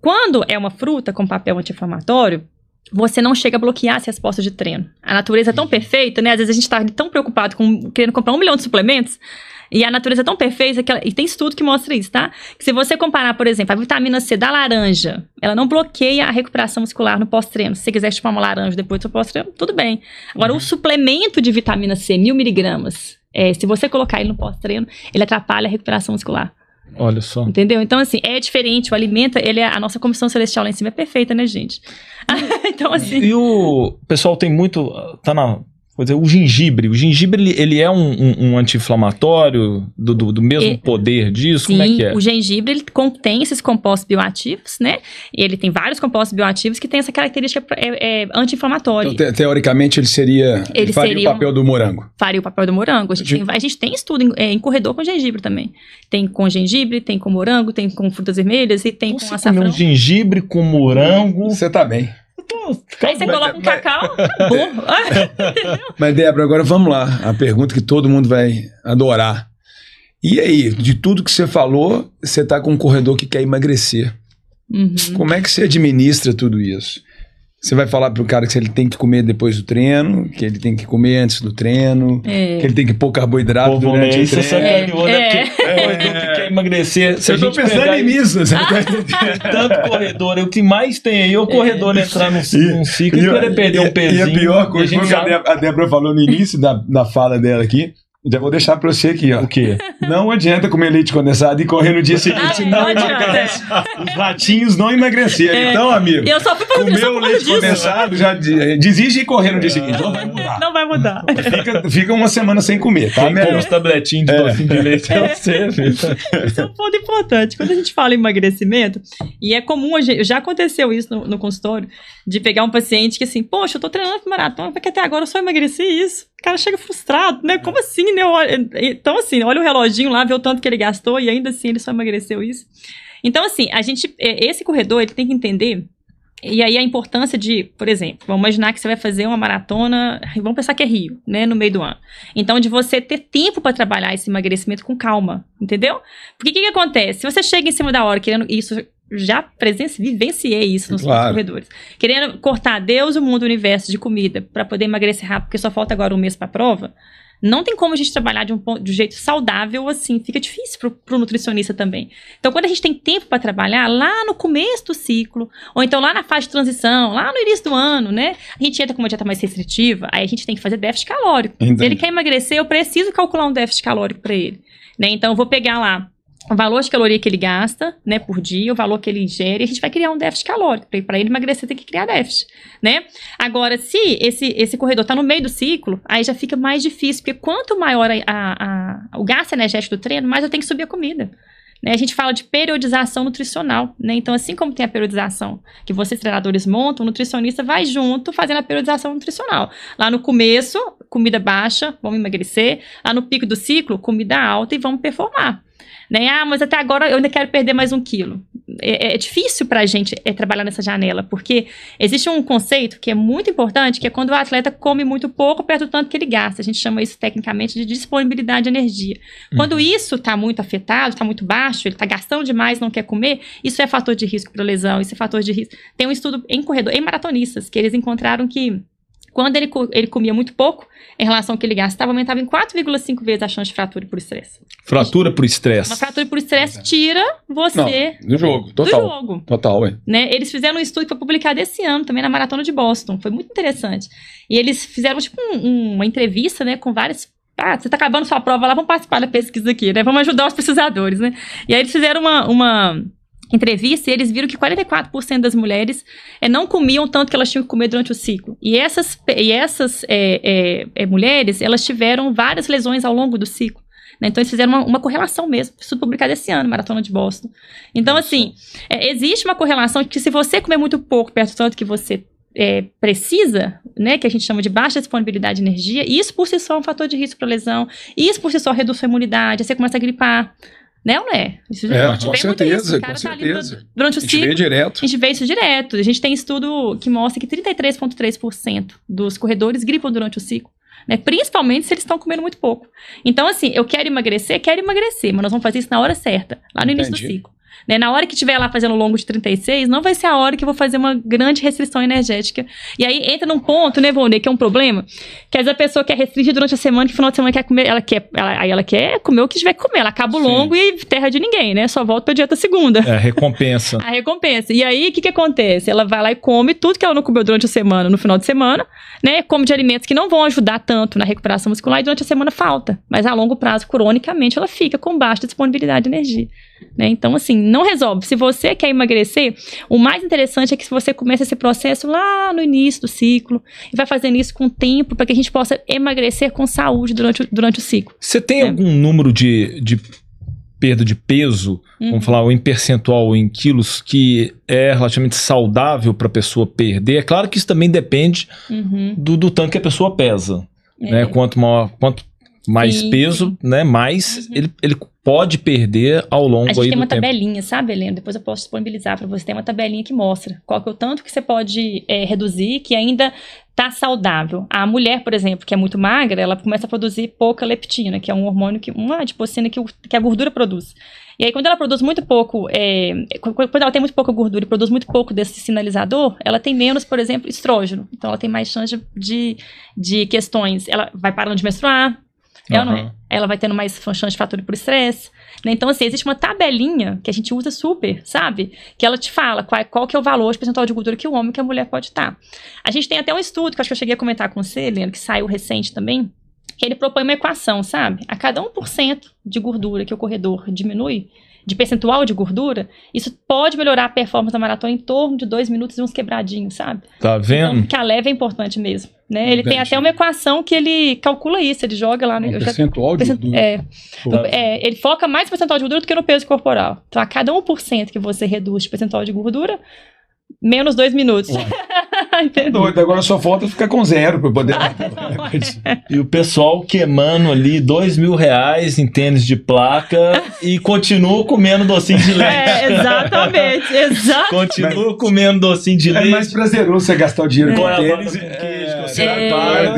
Quando é uma fruta com papel anti-inflamatório, você não chega a bloquear as respostas de treino. A natureza é tão perfeita, né? Às vezes a gente está tão preocupado com querendo comprar 1 milhão de suplementos, e a natureza é tão perfeita, e tem estudo que mostra isso, tá? Que se você comparar, por exemplo, a vitamina C da laranja, ela não bloqueia a recuperação muscular no pós-treino. Se você quiser chupar uma laranja depois do seu pós-treino, tudo bem. Agora, o suplemento de vitamina C, 1000 miligramas, se você colocar ele no pós-treino, ele atrapalha a recuperação muscular. Olha só. Entendeu? Então, assim, é diferente. O alimento, a nossa comissão celestial lá em cima é perfeita, né, gente? Então, assim... E o pessoal tem muito... o gengibre. O gengibre, ele é um anti-inflamatório do mesmo poder disso? Sim, como é que é? O gengibre, ele contém esses compostos bioativos, né? Ele tem vários compostos bioativos que têm essa característica anti-inflamatória. Então, teoricamente, ele faria o papel do morango. Faria o papel do morango. A gente tem estudo em corredor com gengibre também. Tem com gengibre, tem com morango, tem com frutas vermelhas e tem então, com açafrão. Um gengibre com morango... Você tá bem. Aí você coloca um cacau, acabou. Mas, Débora, agora vamos lá. A pergunta que todo mundo vai adorar. E aí, de tudo que você falou, você tá com um corredor que quer emagrecer. Como é que você administra tudo isso? Você vai falar pro cara que ele tem que comer depois do treino, que ele tem que comer antes do treino, que ele tem que pôr carboidrato durante o treino. Você sacaneou, né? Porque corredor que quer emagrecer... Eu tô pensando nisso. Tanto corredor, o que mais tem aí é o corredor entrar num ciclo e querer perder um pezinho. E a pior coisa, que a Débora falou no início da fala dela aqui, já vou deixar pra você aqui, ó. O quê? Não adianta comer leite condensado e correr no dia seguinte. Não emagrece. Os ratinhos não emagreceram. Então, amigo, eu só fui comer o leite condensado, já desiste de correr no dia seguinte. Não vai mudar. Não vai mudar. Fica uma semana sem comer, tá? Com os tabletinhos de docinho de leite. Isso é um ponto importante. Quando a gente fala em emagrecimento, e é comum, já aconteceu isso no consultório, de pegar um paciente que assim, poxa, eu tô treinando para maratona, porque até agora eu só emagreci isso. O cara chega frustrado, né? Como assim, né? Então, assim, olha o reloginho lá, vê o tanto que ele gastou e ainda assim ele só emagreceu isso. Então, assim, esse corredor, ele tem que entender, e aí a importância de, por exemplo, vamos imaginar que você vai fazer uma maratona, vamos pensar que é Rio, né? No meio do ano. Então, de você ter tempo para trabalhar esse emagrecimento com calma, entendeu? Porque o que acontece? Se você chega em cima da hora querendo isso... Já vivenciei isso nos corredores. Querendo cortar Deus, o mundo, o universo de comida para poder emagrecer rápido, porque só falta agora um mês para a prova. Não tem como a gente trabalhar de um jeito saudável assim. Fica difícil pro nutricionista também. Então, quando a gente tem tempo para trabalhar, lá no começo do ciclo, ou então lá na fase de transição, lá no início do ano, né? A gente entra com uma dieta mais restritiva, aí a gente tem que fazer déficit calórico. Entendi. Se ele quer emagrecer, eu preciso calcular um déficit calórico para ele. Né? Então, eu vou pegar lá o valor de caloria que ele gasta, né, por dia, o valor que ele ingere, e a gente vai criar um déficit calórico. Para ele emagrecer, tem que criar déficit, né? Agora, se esse corredor está no meio do ciclo, aí já fica mais difícil, porque quanto maior o gasto energético do treino, mais eu tenho que subir a comida. Né? A gente fala de periodização nutricional, né? Então, assim como tem a periodização que vocês treinadores montam, o nutricionista vai junto fazendo a periodização nutricional. Lá no começo, comida baixa, vamos emagrecer. Lá no pico do ciclo, comida alta e vamos performar. Né? Mas até agora eu ainda quero perder mais 1 quilo. É difícil pra gente trabalhar nessa janela, porque existe um conceito que é muito importante, que é quando o atleta come muito pouco perto do tanto que ele gasta. A gente chama isso tecnicamente de disponibilidade de energia. Quando isso está muito afetado, está muito baixo, ele está gastando demais, não quer comer, isso é fator de risco para lesão, isso é fator de risco. Tem um estudo em corredor, em maratonistas, que eles encontraram que quando ele comia muito pouco, em relação ao que ele gastava, aumentava em 4,5 vezes a chance de fratura por estresse. Fratura por estresse. Uma fratura por estresse tira você do jogo. Total, ué. Né? Eles fizeram um estudo que foi publicado esse ano, também na Maratona de Boston. Foi muito interessante. E eles fizeram, tipo, uma entrevista, né, com várias... você tá acabando sua prova lá, vamos participar da pesquisa aqui, né? Vamos ajudar os pesquisadores, né? E aí eles fizeram uma entrevista e eles viram que 44% das mulheres não comiam tanto que elas tinham que comer durante o ciclo. E essas mulheres, elas tiveram várias lesões ao longo do ciclo. Né? Então, eles fizeram uma correlação mesmo. Estudo publicado esse ano, Maratona de Boston. Então, assim, existe uma correlação de que se você comer muito pouco perto do tanto que você precisa, né, que a gente chama de baixa disponibilidade de energia, isso por si só é um fator de risco para lesão, isso por si só reduz sua imunidade, aí você começa a gripar. Né ou não é? Isso, com certeza, com certeza. Durante o ciclo, direto. A gente vê isso direto. A gente tem estudo que mostra que 33,3% dos corredores gripam durante o ciclo. Né? Principalmente se eles estão comendo muito pouco. Então, assim, eu quero emagrecer, mas nós vamos fazer isso na hora certa, lá no início do ciclo. Né? Na hora que estiver lá fazendo o longo de 36, não vai ser a hora que eu vou fazer uma grande restrição energética. E aí entra num ponto, né, Volney, que é um problema, que às vezes a pessoa quer restringir durante a semana, que no final de semana quer comer, ela quer comer o que tiver que comer, ela acaba o longo e terra de ninguém, né? Só volta pra dieta segunda. É, recompensa. A recompensa. E aí, o que acontece? Ela vai lá e come tudo que ela não comeu durante a semana, no final de semana, né? Come de alimentos que não vão ajudar tanto na recuperação muscular e durante a semana falta. Mas a longo prazo, cronicamente, ela fica com baixa disponibilidade de energia. Né? Então, assim, não resolve. Se você quer emagrecer, o mais interessante é que você comece esse processo lá no início do ciclo e vai fazendo isso com tempo para que a gente possa emagrecer com saúde durante o ciclo. Você tem algum número de perda de peso, vamos falar, ou em percentual ou em quilos, que é relativamente saudável para a pessoa perder? É claro que isso também depende do tanto que a pessoa pesa. Né? Quanto mais peso, né, mais ele pode perder ao longo aí do tempo. A gente tem uma tabelinha, sabe, Helena? Depois eu posso disponibilizar para você. Tem uma tabelinha que mostra qual que é o tanto que você pode reduzir, que ainda tá saudável. A mulher, por exemplo, que é muito magra, ela começa a produzir pouca leptina, que é um hormônio, uma adipocina que a gordura produz. E aí, quando ela produz muito pouco, quando ela tem muito pouca gordura e produz muito pouco desse sinalizador, ela tem menos, por exemplo, estrógeno. Então, ela tem mais chance de questões. Ela vai parando de menstruar, não é? Ela vai tendo mais chance de fatura por estresse. Né? Então, assim, existe uma tabelinha que a gente usa super, sabe? Que ela te fala qual que é o valor de percentual de gordura que o homem e que a mulher pode estar. A gente tem até um estudo, que eu acho que eu cheguei a comentar com você, Helena, que saiu recente também, que ele propõe uma equação, sabe? A cada 1% de gordura que o corredor diminui, de percentual de gordura, isso pode melhorar a performance da maratona em torno de 2 minutos e uns quebradinhos, sabe? Tá vendo? Então, que a leve é importante mesmo, né? Ele tem até uma equação que ele calcula isso, ele joga lá no... percentual de gordura. Ele foca mais no percentual de gordura do que no peso corporal. Então, a cada 1% que você reduz de percentual de gordura, menos 2 minutos. Doido, agora só falta ficar com 0 para poder... E o pessoal queimando ali R$2.000 em tênis de placa e continua comendo docinho de leite. Exatamente. Continua comendo docinho de leite. É mais prazeroso você gastar o dinheiro com tênis do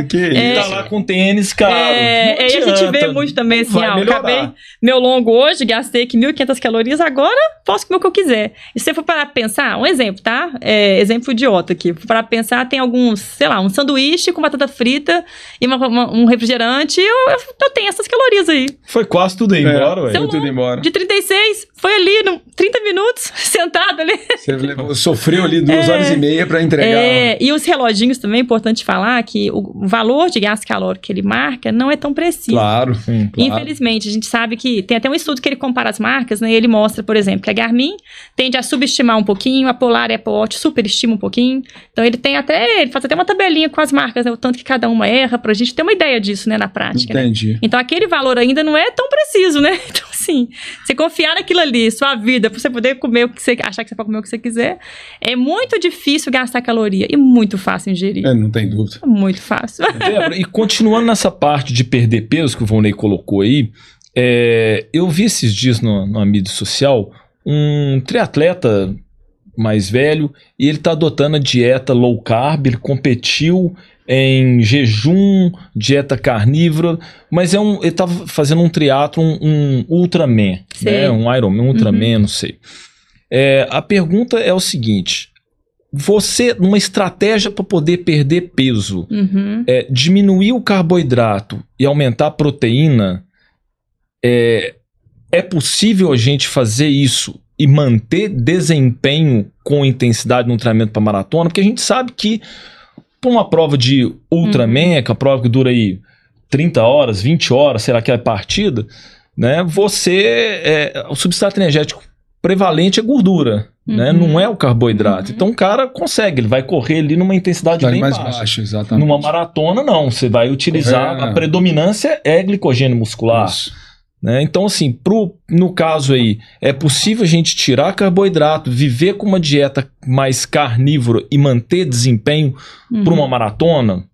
que tá lá com tênis, cara. E a gente vê muito também assim, acabei meu longo hoje, gastei aqui 1.500 calorias, agora posso comer o que eu quiser. E se você for parar pra pensar, um exemplo, tá? Exemplo idiota aqui. For parar pra pensar, tem alguns, sei lá, um sanduíche com batata frita e um refrigerante, eu tenho essas calorias aí. Foi quase tudo aí embora, ué. Foi tudo embora. De 36, foi ali, 30 minutos, sentado ali. Você sofreu ali 2 horas e meia pra entregar. E os reloginhos também, é importante falar que o valor de gasto calórico que ele marca não é tão preciso. Claro, sim, claro. Infelizmente, a gente sabe que tem até um estudo que ele compara as marcas, né? E ele mostra, por exemplo, que a Garmin tende a subestimar um pouquinho, a Polar e a Apple Watch superestima um pouquinho. Então, ele faz até uma tabelinha com as marcas, né? O tanto que cada uma erra, pra gente ter uma ideia disso, né? Na prática. Entendi. Né? Então, aquele valor ainda não é tão preciso, né? Então, assim, você confiar naquilo ali, sua vida, pra você poder comer o que você achar que você pode comer o que você quiser, é muito difícil gastar caloria e muito fácil ingerir. Não tem dúvida. Muito fácil. Débora, e continuando nessa parte de perder peso que o Volney colocou aí, eu vi esses dias numa mídia social um triatleta mais velho e ele está adotando a dieta low carb, ele competiu em jejum, dieta carnívora, mas ele estava fazendo um triatlon, um Ultraman, né? Um Ironman, um Ultraman, não sei. A pergunta é o seguinte: você, numa estratégia para poder perder peso, diminuir o carboidrato e aumentar a proteína, é possível a gente fazer isso e manter desempenho com intensidade no treinamento para maratona? Porque a gente sabe que para uma prova de Ultraman, que é a prova que dura aí 30 horas, 20 horas, será que é a partida, né? O substrato energético prevalente é gordura, né? Não é o carboidrato. Então o cara consegue, ele vai correr ali numa intensidade bem mais baixa. Exatamente. Numa maratona não, você vai utilizar, a predominância é glicogênio muscular. Né? Então assim, no caso aí, é possível a gente tirar carboidrato, viver com uma dieta mais carnívora e manter desempenho para uma maratona?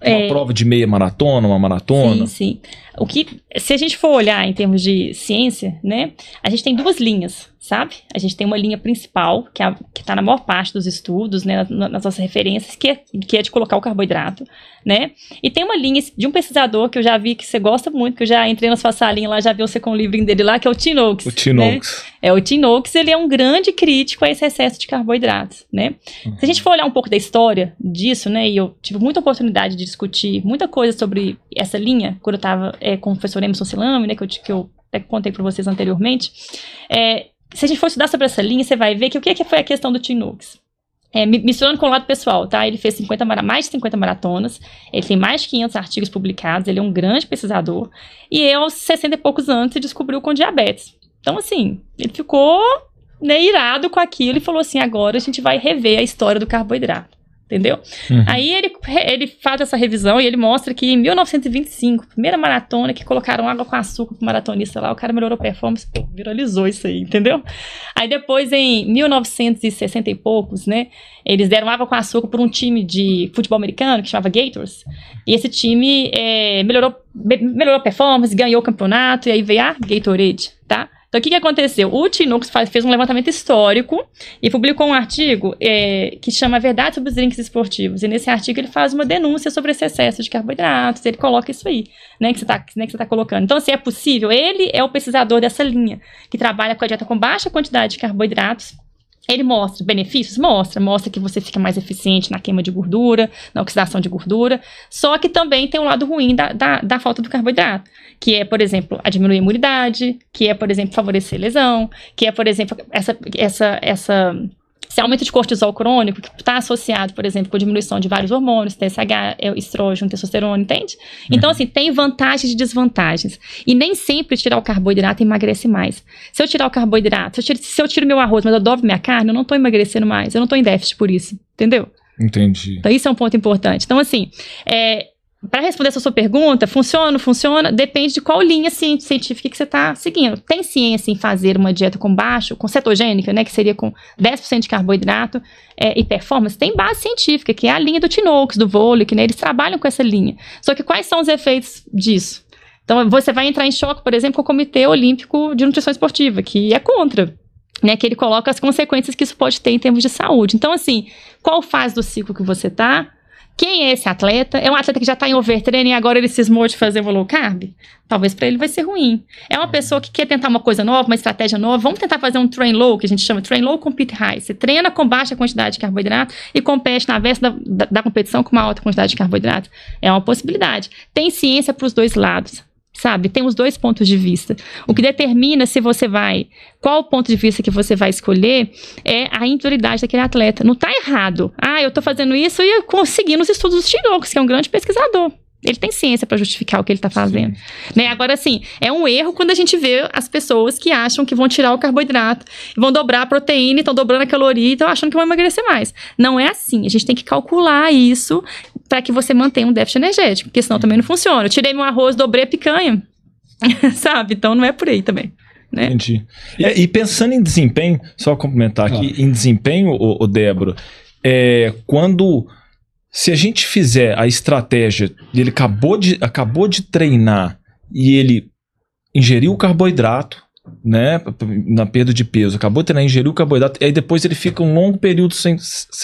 Uma prova de meia maratona, uma maratona? Sim. Se a gente for olhar em termos de ciência, né, a gente tem duas linhas, sabe? A gente tem uma linha principal, que está na maior parte dos estudos, né, nas nossas referências, que é de colocar o carboidrato, né? E tem uma linha de um pesquisador que eu já vi que você gosta muito, que eu já entrei na sua salinha lá, já vi você com o livrinho dele lá, que é o Tim Noakes. O Tim Noakes. Né? O Tim Noakes, ele é um grande crítico a esse excesso de carboidratos, né? Se a gente for olhar um pouco da história disso, né, e eu tive muita oportunidade de discutir muita coisa sobre essa linha, quando eu estava com o professor Emerson Silame, né, que eu até contei para vocês anteriormente, se a gente for estudar sobre essa linha, você vai ver que o que foi a questão do Tim Noakes. Misturando com o lado pessoal, tá? Ele fez mais de 50 maratonas, ele tem mais de 500 artigos publicados, ele é um grande pesquisador, e aos 60 e poucos anos ele descobriu com diabetes. Então, assim, ele ficou, né, irado com aquilo e falou assim, agora a gente vai rever a história do carboidrato. Entendeu? Aí ele faz essa revisão e ele mostra que em 1925, primeira maratona, que colocaram água com açúcar pro maratonista lá, o cara melhorou a performance, viralizou isso aí, entendeu? Aí depois, em 1960 e poucos, né, eles deram água com açúcar para um time de futebol americano que chamava Gators, e esse time melhorou a performance, ganhou o campeonato, e aí veio a Gatorade, tá? Então, o que aconteceu? O Tim Noakes fez um levantamento histórico e publicou um artigo que chama A Verdade sobre os Drinks Esportivos. E nesse artigo ele faz uma denúncia sobre esse excesso de carboidratos, ele coloca isso aí, né, que você tá colocando. Então, assim, é possível, ele é o pesquisador dessa linha, que trabalha com a dieta com baixa quantidade de carboidratos. Ele mostra benefícios? Mostra que você fica mais eficiente na queima de gordura, na oxidação de gordura, só que também tem um lado ruim da falta do carboidrato, que é, por exemplo, a diminuir a imunidade, que é, por exemplo, favorecer lesão, que é, por exemplo, esse aumento de cortisol crônico, que está associado, por exemplo, com a diminuição de vários hormônios, TSH, estrógeno, testosterona, entende? Então, assim, tem vantagens e desvantagens. E nem sempre tirar o carboidrato emagrece mais. Se eu tirar o carboidrato, se eu tiro meu arroz, mas eu dobro minha carne, eu não estou emagrecendo mais. Eu não estou em déficit por isso, entendeu? Entendi. Então, isso é um ponto importante. Então, assim, para responder essa sua pergunta, funciona, não funciona? Depende de qual linha científica que você está seguindo. Tem ciência em fazer uma dieta com cetogênica, né, que seria com 10% de carboidrato e performance? Tem base científica, que é a linha do Tim Noakes, do vôlei, que, né, eles trabalham com essa linha. Só que quais são os efeitos disso? Então, você vai entrar em choque, por exemplo, com o Comitê Olímpico de Nutrição Esportiva, que é contra, né, que ele coloca as consequências que isso pode ter em termos de saúde. Então, assim, qual fase do ciclo que você está? Quem é esse atleta? É um atleta que já está em overtraining e agora ele cismou de fazer uma low carb? Talvez para ele vai ser ruim. É uma pessoa que quer tentar uma coisa nova, uma estratégia nova. Vamos tentar fazer um train low, que a gente chama train low, compete high. Você treina com baixa quantidade de carboidrato e compete na véspera da competição com uma alta quantidade de carboidrato. É uma possibilidade. Tem ciência para os dois lados. Sabe, tem os dois pontos de vista. O que determina se você qual ponto de vista que você vai escolher é a individualidade daquele atleta. Não está errado. Eu estou fazendo isso e conseguindo os estudos dos Tim Noakes, que é um grande pesquisador. Ele tem ciência para justificar o que ele está fazendo. Né? Agora, assim, é um erro quando a gente vê as pessoas que acham que vão tirar o carboidrato, vão dobrar a proteína, estão dobrando a caloria e estão achando que vão emagrecer mais. Não é assim. A gente tem que calcular isso para que você mantenha um déficit energético, porque senão também não funciona. Eu tirei meu arroz, dobrei a picanha, sabe? Então não é por aí também. Né? Entendi. E pensando em desempenho, só complementar aqui, em desempenho, Débora, se a gente fizer a estratégia, ele acabou de treinar e ele ingeriu o carboidrato, né, na perda de peso, acabou de treinar, ingeriu o carboidrato, e aí depois ele fica um longo período sem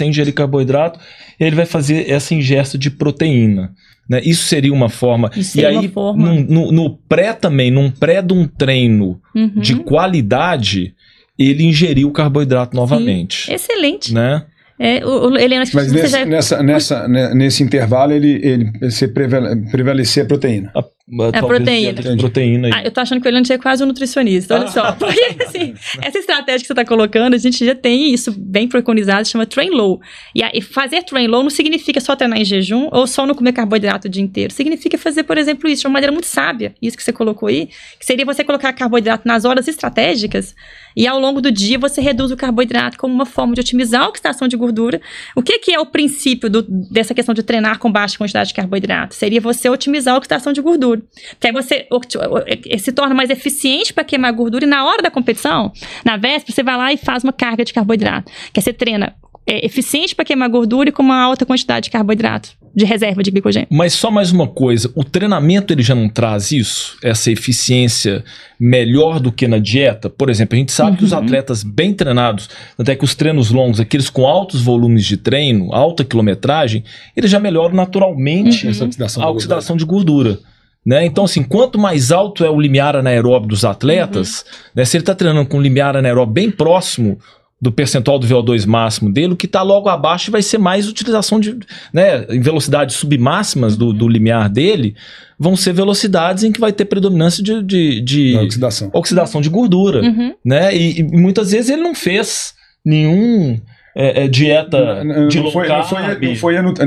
ingerir carboidrato, e ele vai fazer essa ingesta de proteína. Né? Isso seria uma forma. Isso seria uma forma. No pré também, num pré de um treino de qualidade, ele ingeriu o carboidrato novamente. Sim. Excelente. Né? Helena, mas nesse intervalo você prevalecer a proteína. A proteína. Aí. Eu tô achando que o Helena é quase um nutricionista, olha só. Porque, assim, essa estratégia que você tá colocando, a gente já tem isso bem preconizado, se chama train low. E fazer train low não significa só treinar em jejum ou só não comer carboidrato o dia inteiro. Significa fazer, por exemplo, isso de uma maneira muito sábia, isso que você colocou aí, que seria você colocar carboidrato nas horas estratégicas e ao longo do dia você reduz o carboidrato como uma forma de otimizar a oxidação de gordura. O que é o princípio dessa questão de treinar com baixa quantidade de carboidrato? Seria você otimizar a oxidação de gordura. Porque aí você se torna mais eficiente para queimar gordura e na hora da competição, na véspera, você vai lá e faz uma carga de carboidrato. Que você treina eficiente para queimar gordura e com uma alta quantidade de carboidrato, de reserva de glicogênio. Mas só mais uma coisa, o treinamento ele já não traz isso? Essa eficiência melhor do que na dieta? Por exemplo, a gente sabe que os atletas bem treinados, até que os treinos longos, aqueles com altos volumes de treino, alta quilometragem, eles já melhoram naturalmente a oxidação de gordura. Né? Então, assim, quanto mais alto é o limiar anaeróbio dos atletas, né, se ele está treinando com um limiar anaeróbio bem próximo do percentual do VO2 máximo dele, o que está logo abaixo vai ser mais utilização de, né, em velocidades submáximas do limiar dele, vão ser velocidades em que vai ter predominância de oxidação de gordura. Né? E muitas vezes ele não fez nenhum dieta de low carb.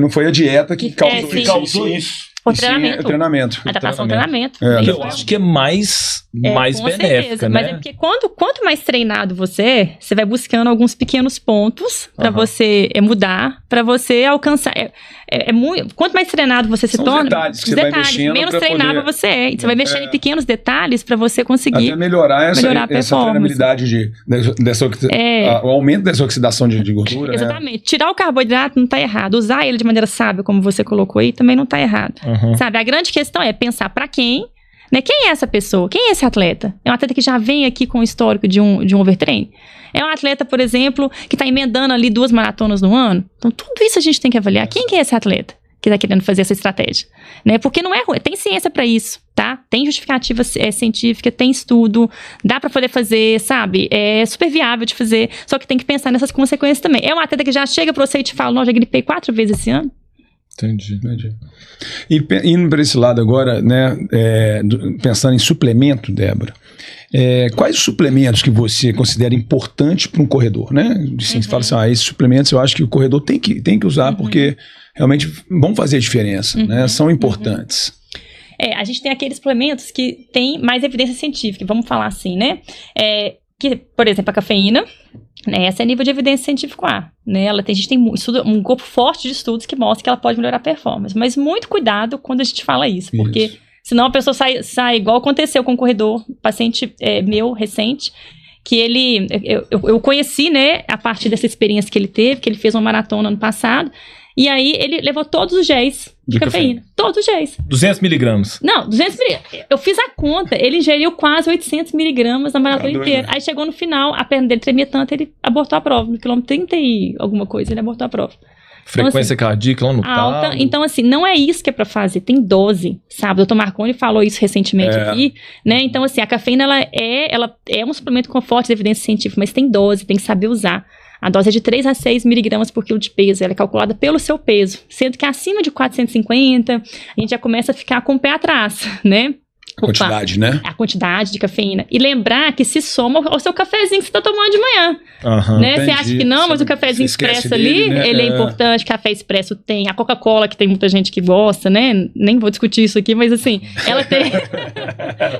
Não foi a dieta que causou isso. O treinamento. Adaptação ao treinamento. Eu acho que é mais benéfica, certeza, né? Mas é porque quanto mais treinado você vai buscando alguns pequenos pontos para você mudar, para você alcançar. Quanto mais treinado você se torna, menos treinável você é. Você vai mexendo em pequenos detalhes para você conseguir até melhorar essa treinabilidade o aumento dessa oxidação de gordura. Exatamente. Né? Tirar o carboidrato não está errado. Usar ele de maneira sábia, como você colocou aí, também não está errado. Sabe, a grande questão é pensar para quem, né? Quem é essa pessoa? Quem é esse atleta? É um atleta que já vem aqui com o histórico de um overtrain? É um atleta, por exemplo, que está emendando ali 2 maratonas no ano? Então, tudo isso a gente tem que avaliar. Quem que é esse atleta que está querendo fazer essa estratégia? Né? Porque não é ruim, tem ciência para isso, tá? Tem justificativa científica, tem estudo, dá para poder fazer, sabe? É super viável de fazer, só que tem que pensar nessas consequências também. É um atleta que já chega para você e te fala, não, já gripei 4 vezes esse ano. Entendi. E indo para esse lado agora, né, pensando em suplemento, Débora, quais suplementos que você considera importantes para um corredor, né? Assim, você fala assim, esses suplementos eu acho que o corredor tem que usar porque realmente vão fazer a diferença, né? São importantes. A gente tem aqueles suplementos que têm mais evidência científica, vamos falar assim, né? Que, por exemplo, a cafeína, né, essa é nível de evidência científico A. Né, a gente tem um grupo forte de estudos que mostra que ela pode melhorar a performance. Mas muito cuidado quando a gente fala isso, porque senão a pessoa sai igual aconteceu com um corredor, paciente meu recente, que eu conheci, né, a partir dessa experiência que ele teve, que ele fez uma maratona ano passado, e aí ele levou todos os géis de cafeína. Todos os géis. 200 miligramas. Não, 200 miligramas. Eu fiz a conta, ele ingeriu quase 800 miligramas na maratona inteira. Aí chegou no final, a perna dele tremia tanto, ele abortou a prova. No quilômetro 30 e alguma coisa, ele abortou a prova. Frequência cardíaca lá no alta. talo. Então, assim, não é isso que é pra fazer. Tem dose, sabe? O Dr. Marconi falou isso recentemente aqui, né? Então, assim, a cafeína, ela é um suplemento com forte evidência científica, mas tem dose, tem que saber usar. A dose é de 3 a 6 miligramas por quilo de peso. Ela é calculada pelo seu peso. Sendo que acima de 450, a gente já começa a ficar com o pé atrás, né? A quantidade, né? A quantidade de cafeína. E lembrar que se soma ao seu cafezinho que você tá tomando de manhã. Né? Você acha que não, mas o cafezinho expresso ali, né? Ele é importante. Café expresso tem. A Coca-Cola, que tem muita gente que gosta, né? Nem vou discutir isso aqui, mas assim, ela tem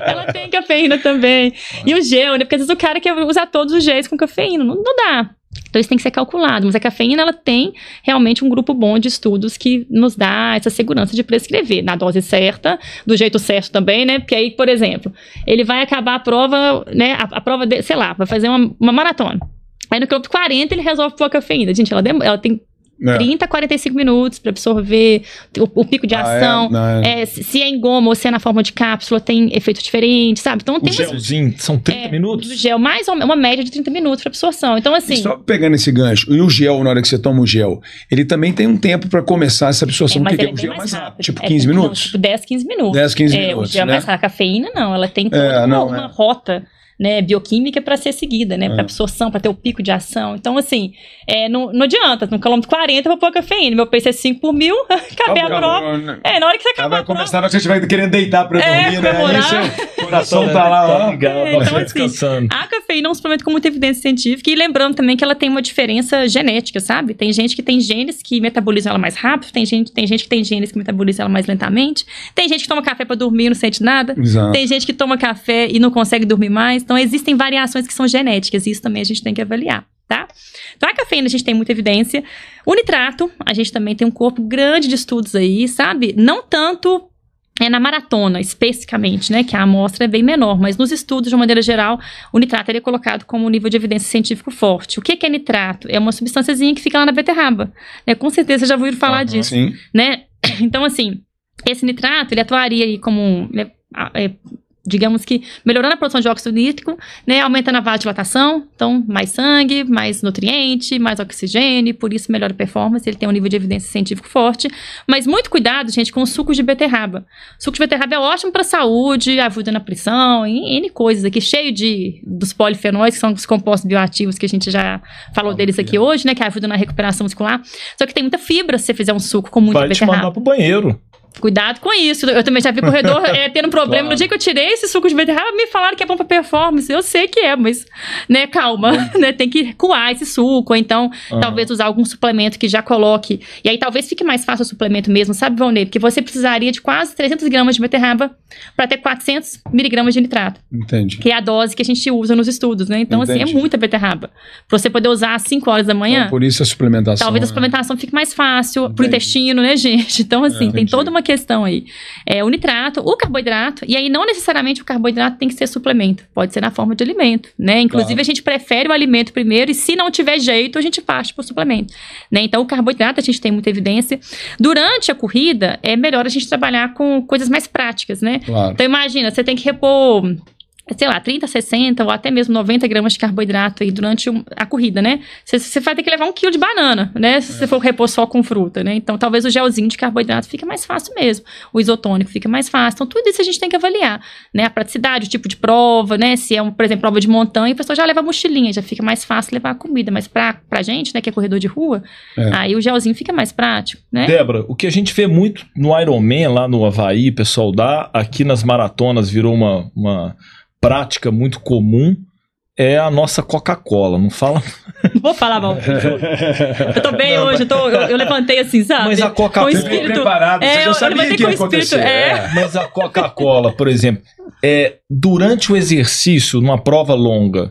ela tem cafeína também. E o gel, né? Porque às vezes o cara quer usar todos os géis com cafeína. Não dá. Então isso tem que ser calculado, mas a cafeína ela tem realmente um grupo bom de estudos que nos dá essa segurança de prescrever na dose certa, do jeito certo também, né? Porque aí, por exemplo, ele vai acabar a prova, né? A prova, sei lá, vai fazer uma maratona. Aí no quilômetro 40 ele resolve pôr a cafeína. Gente, ela tem 30 a 45 minutos para absorver o pico de ação. Se é em goma ou se é na forma de cápsula, tem efeito diferente, sabe? Então tem o gelzinho, são 30 minutos? O gel, mais ou menos, uma média de 30 minutos para absorção. Então, assim. Só pegando esse gancho, e o gel, na hora que você toma o gel, ele também tem um tempo para começar essa absorção, porque o gel é mais rápido. Tipo 15 minutos? Não, tipo 10, 15 minutos. 10, 15 minutos. O gel mais rápido. A cafeína, não, ela tem toda uma rota, né, bioquímica para ser seguida, né, para absorção, para ter o pico de ação. Então, assim, não adianta, no quilômetro 40 eu vou pôr cafeína, meu pace é 5 por 1000, acabei a prova. Na hora que você acabar vai começar, na hora que você estiver querendo deitar para dormir, né, aí o coração tá lá, ó. Então, assim, a cafeína é um suplemento com muita evidência científica, e lembrando também que ela tem uma diferença genética, sabe? Tem gente que tem genes que metabolizam ela mais rápido, tem gente que tem genes que metabolizam ela mais lentamente, tem gente que toma café para dormir e não sente nada, tem gente que toma café e não consegue dormir mais. Então, existem variações que são genéticas, e isso também a gente tem que avaliar, tá? Então, a cafeína a gente tem muita evidência. O nitrato, a gente também tem um corpo grande de estudos aí, sabe? Não tanto na maratona, especificamente, né, que a amostra é bem menor, mas nos estudos, de uma maneira geral, o nitrato ele é colocado como um nível de evidência científico forte. O que é nitrato? É uma substânciazinha que fica lá na beterraba, né? Com certeza vocês já ouviram falar disso, sim. Né? Então, assim, esse nitrato, ele atuaria aí como, digamos que, melhorando a produção de óxido nítrico, né, aumentando a vasodilatação, então, mais sangue, mais nutriente, mais oxigênio, por isso melhora a performance, ele tem um nível de evidência científico forte, mas muito cuidado, gente, com o suco de beterraba. O suco de beterraba é ótimo para a saúde, ajuda na pressão, N coisas aqui, cheio dos polifenóis, que são os compostos bioativos que a gente já falou deles aqui hoje, né, que ajudam na recuperação muscular, só que tem muita fibra se você fizer um suco com muita beterraba. Vai te mandar pro banheiro. Cuidado com isso. Eu também já vi corredor tendo problema. Claro. No dia que eu tirei esse suco de beterraba, me falaram que é bom pra performance. Eu sei que é, mas, né, calma. Né, tem que coar esse suco. Ou então, talvez usar algum suplemento que já coloque. E aí, talvez fique mais fácil o suplemento mesmo, sabe, Valnei? Porque você precisaria de quase 300 gramas de beterraba para ter 400 miligramas de nitrato. Entendi. Que é a dose que a gente usa nos estudos, né? Então, assim, é muita beterraba. Pra você poder usar às 5 horas da manhã. Então, por isso a suplementação. Talvez a suplementação fique mais fácil pro intestino, né, gente? Então, assim, tem toda uma questão aí. O nitrato, o carboidrato, e aí não necessariamente o carboidrato tem que ser suplemento, pode ser na forma de alimento, né? Inclusive a gente prefere o alimento primeiro e se não tiver jeito, a gente parte pro suplemento, né? Então o carboidrato a gente tem muita evidência. Durante a corrida, é melhor a gente trabalhar com coisas mais práticas, né? Claro. Então imagina, você tem que repor, sei lá, 30, 60 ou até mesmo 90 gramas de carboidrato aí durante a corrida, né? Você vai ter que levar 1 quilo de banana, né? Se você for repor só com fruta, né? Então, talvez o gelzinho de carboidrato fique mais fácil mesmo. O isotônico fica mais fácil. Então, tudo isso a gente tem que avaliar, né? A praticidade, o tipo de prova, né? Se é, por exemplo, prova de montanha, a pessoa já leva a mochilinha, já fica mais fácil levar a comida. Mas pra gente, né, que é corredor de rua, aí o gelzinho fica mais prático, né? Débora, o que a gente vê muito no Ironman, lá no Havaí, o pessoal dá, aqui nas maratonas virou uma prática muito comum, é a nossa Coca-Cola, não fala? Vou falar mal. Eu tô bem hoje, eu levantei assim, sabe? Mas a Coca-Cola... Com espírito... preparado, você já sabia que ia acontecer. Mas a Coca-Cola, por exemplo, durante o exercício, numa prova longa,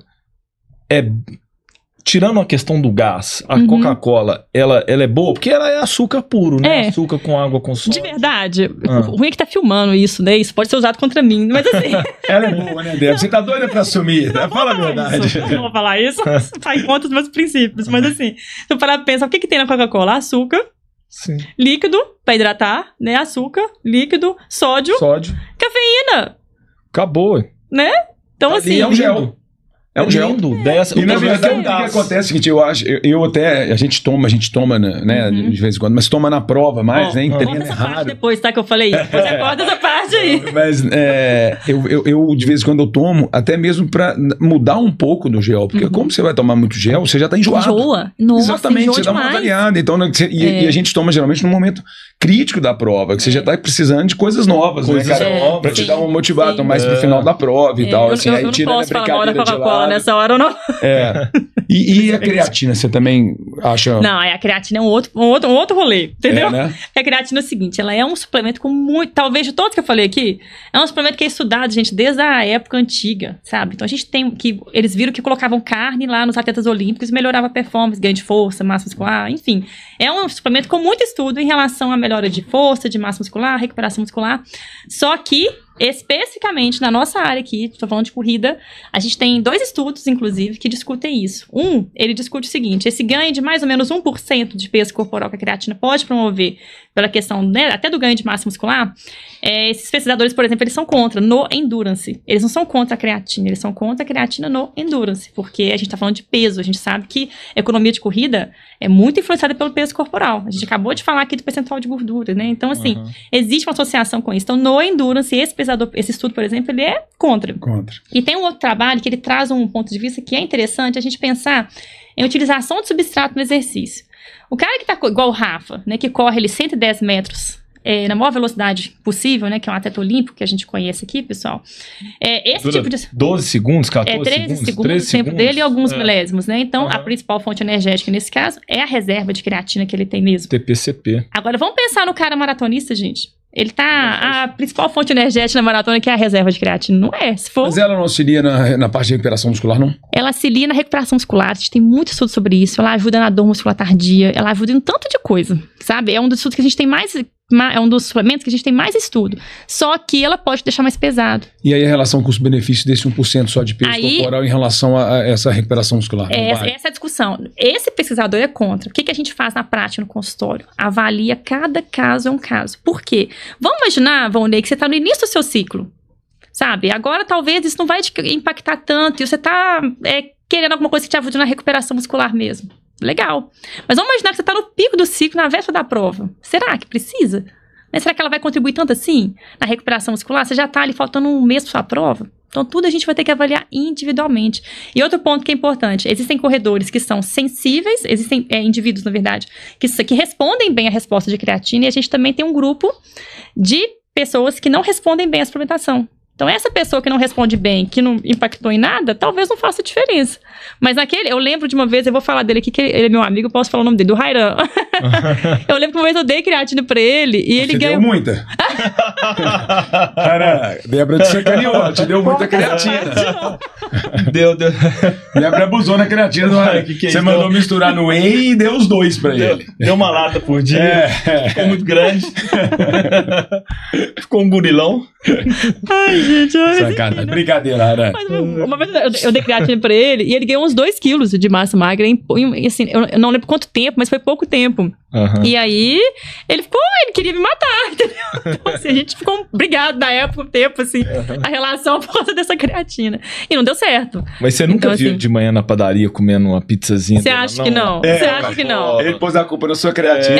tirando a questão do gás, a Coca-Cola, ela é boa? Porque ela é açúcar puro, né? Açúcar com água com sódio. De verdade. O ruim é que tá filmando isso, né? Isso pode ser usado contra mim, mas assim... Ela é boa, né, Débora? Você tá doida pra assumir, né? Fala a verdade. Eu não vou falar isso, faz conta dos meus princípios, mas assim, se eu parar pra pensar, o que tem na Coca-Cola? Açúcar, líquido, pra hidratar, né? Açúcar, líquido, sódio, cafeína. Acabou. Né? Então, assim... É um gel. É um gel. E na verdade, o que acontece é o seguinte, eu acho, a gente toma, né, de vez em quando, mas toma na prova mais, né, em treino é raro. Depois, tá, que eu falei, depois você corta essa parte aí. Mas eu de vez em quando eu tomo, até mesmo pra mudar um pouco do gel, porque como você vai tomar muito gel, você já tá enjoado. Enjoa. Nossa, exatamente, enjoa você dá uma demais. variada, então, e a gente toma geralmente num momento crítico da prova, que você já tá precisando de coisas novas, né, cara, pra te dar uma motivada mais pro final da prova e tal, assim, eu aí não tira a posso falar mal da brincadeira de Coca-Cola lado. nessa hora, eu não... E a creatina, você também acha... Não, a creatina é um outro rolê, entendeu? Né? A creatina é o seguinte, ela é um suplemento com muito... Talvez de todos que eu falei aqui, é um suplemento que é estudado, gente, desde a época antiga, sabe? Então a gente tem que... Eles viram que colocavam carne lá nos atletas olímpicos, melhorava a performance, ganho de força, massa muscular, enfim. É um suplemento com muito estudo em relação à melhora de força, de massa muscular, recuperação muscular. Só que... Especificamente na nossa área aqui, estou falando de corrida, a gente tem 2 estudos, inclusive, que discutem isso. Ele discute o seguinte, esse ganho de mais ou menos 1% de peso corporal que a creatina pode promover pela questão, né, até do ganho de massa muscular, esses pesquisadores, por exemplo, eles são contra no endurance. Eles não são contra a creatina, eles são contra a creatina no endurance, porque a gente está falando de peso, a gente sabe que a economia de corrida é muito influenciada pelo peso corporal. A gente acabou de falar aqui do percentual de gordura, né? Então, assim, existe uma associação com isso. Então, no endurance, esse estudo, por exemplo, ele é contra. E tem um outro trabalho que ele traz um ponto de vista que é interessante a gente pensar em utilização de substrato no exercício. O cara que tá igual o Rafa, né, que corre ele 110 metros na maior velocidade possível, né, que é um atleta olímpico que a gente conhece aqui, pessoal. Esse dura tipo de... 12 segundos, 14 13 segundos o tempo dele e alguns milésimos, né? Então, a principal fonte energética nesse caso é a reserva de creatina que ele tem mesmo. TPCP. Agora, vamos pensar no cara maratonista, gente. Ele tá... A principal fonte energética na maratona que é a reserva de creatina. Não é. Se for... Mas ela não auxilia na parte de recuperação muscular, não? Ela auxilia na recuperação muscular. A gente tem muito estudo sobre isso. Ela ajuda na dor muscular tardia. Ela ajuda em um tanto de coisa, sabe? É um dos estudos que a gente tem mais suplementos que a gente tem mais estudo. Só que ela pode deixar mais pesado. E aí a relação custo-benefício desse 1% só de peso corporal em relação a essa recuperação muscular? Essa é a discussão. Esse pesquisador é contra. O que a gente faz na prática no consultório? Avalia cada caso é um caso. Por quê? Vamos imaginar, Valnei, que você está no início do seu ciclo. Sabe? Agora talvez isso não vai te impactar tanto e você está querendo alguma coisa que te ajude na recuperação muscular mesmo. Legal. Mas vamos imaginar que você está no pico do ciclo, na véspera da prova. Será que precisa? Será que ela vai contribuir tanto assim na recuperação muscular? Você já está ali faltando um mês para sua prova. Então, tudo a gente vai ter que avaliar individualmente. E outro ponto que é importante, existem corredores que são sensíveis, existem indivíduos, na verdade, que respondem bem à resposta de creatina, e a gente também tem um grupo de pessoas que não respondem bem à suplementação. Então, essa pessoa que não responde bem, que não impactou em nada, talvez não faça diferença. Mas eu lembro de uma vez, eu vou falar dele aqui, que ele é meu amigo, eu posso falar o nome dele, do Rairan. Eu lembro que uma vez eu dei creatina pra ele e ele ganhou... Deu muita. Cara, Débora te sacaneou, te deu muita creatina. Deu. Débora abusou na creatina. Você mandou misturar no whey e deu os 2 pra ele. Deu uma lata por dia, ficou muito grande. Ficou um burilão. Ai, gente, sacanagem. Brincadeira, Ara. Uma vez eu dei creatina pra ele e ele ganhou uns 2 quilos de massa magra. Assim, eu não lembro quanto tempo, mas foi pouco tempo. Uhum. E aí, ele queria me matar, entendeu? Então, assim, a gente ficou brigado na época, um tempo, assim, a relação por causa dessa creatina. E não deu certo. Mas você nunca viu de manhã na padaria comendo uma pizzazinha? Você acha que não? Você acha que não? Ele pôs a culpa na sua creatina.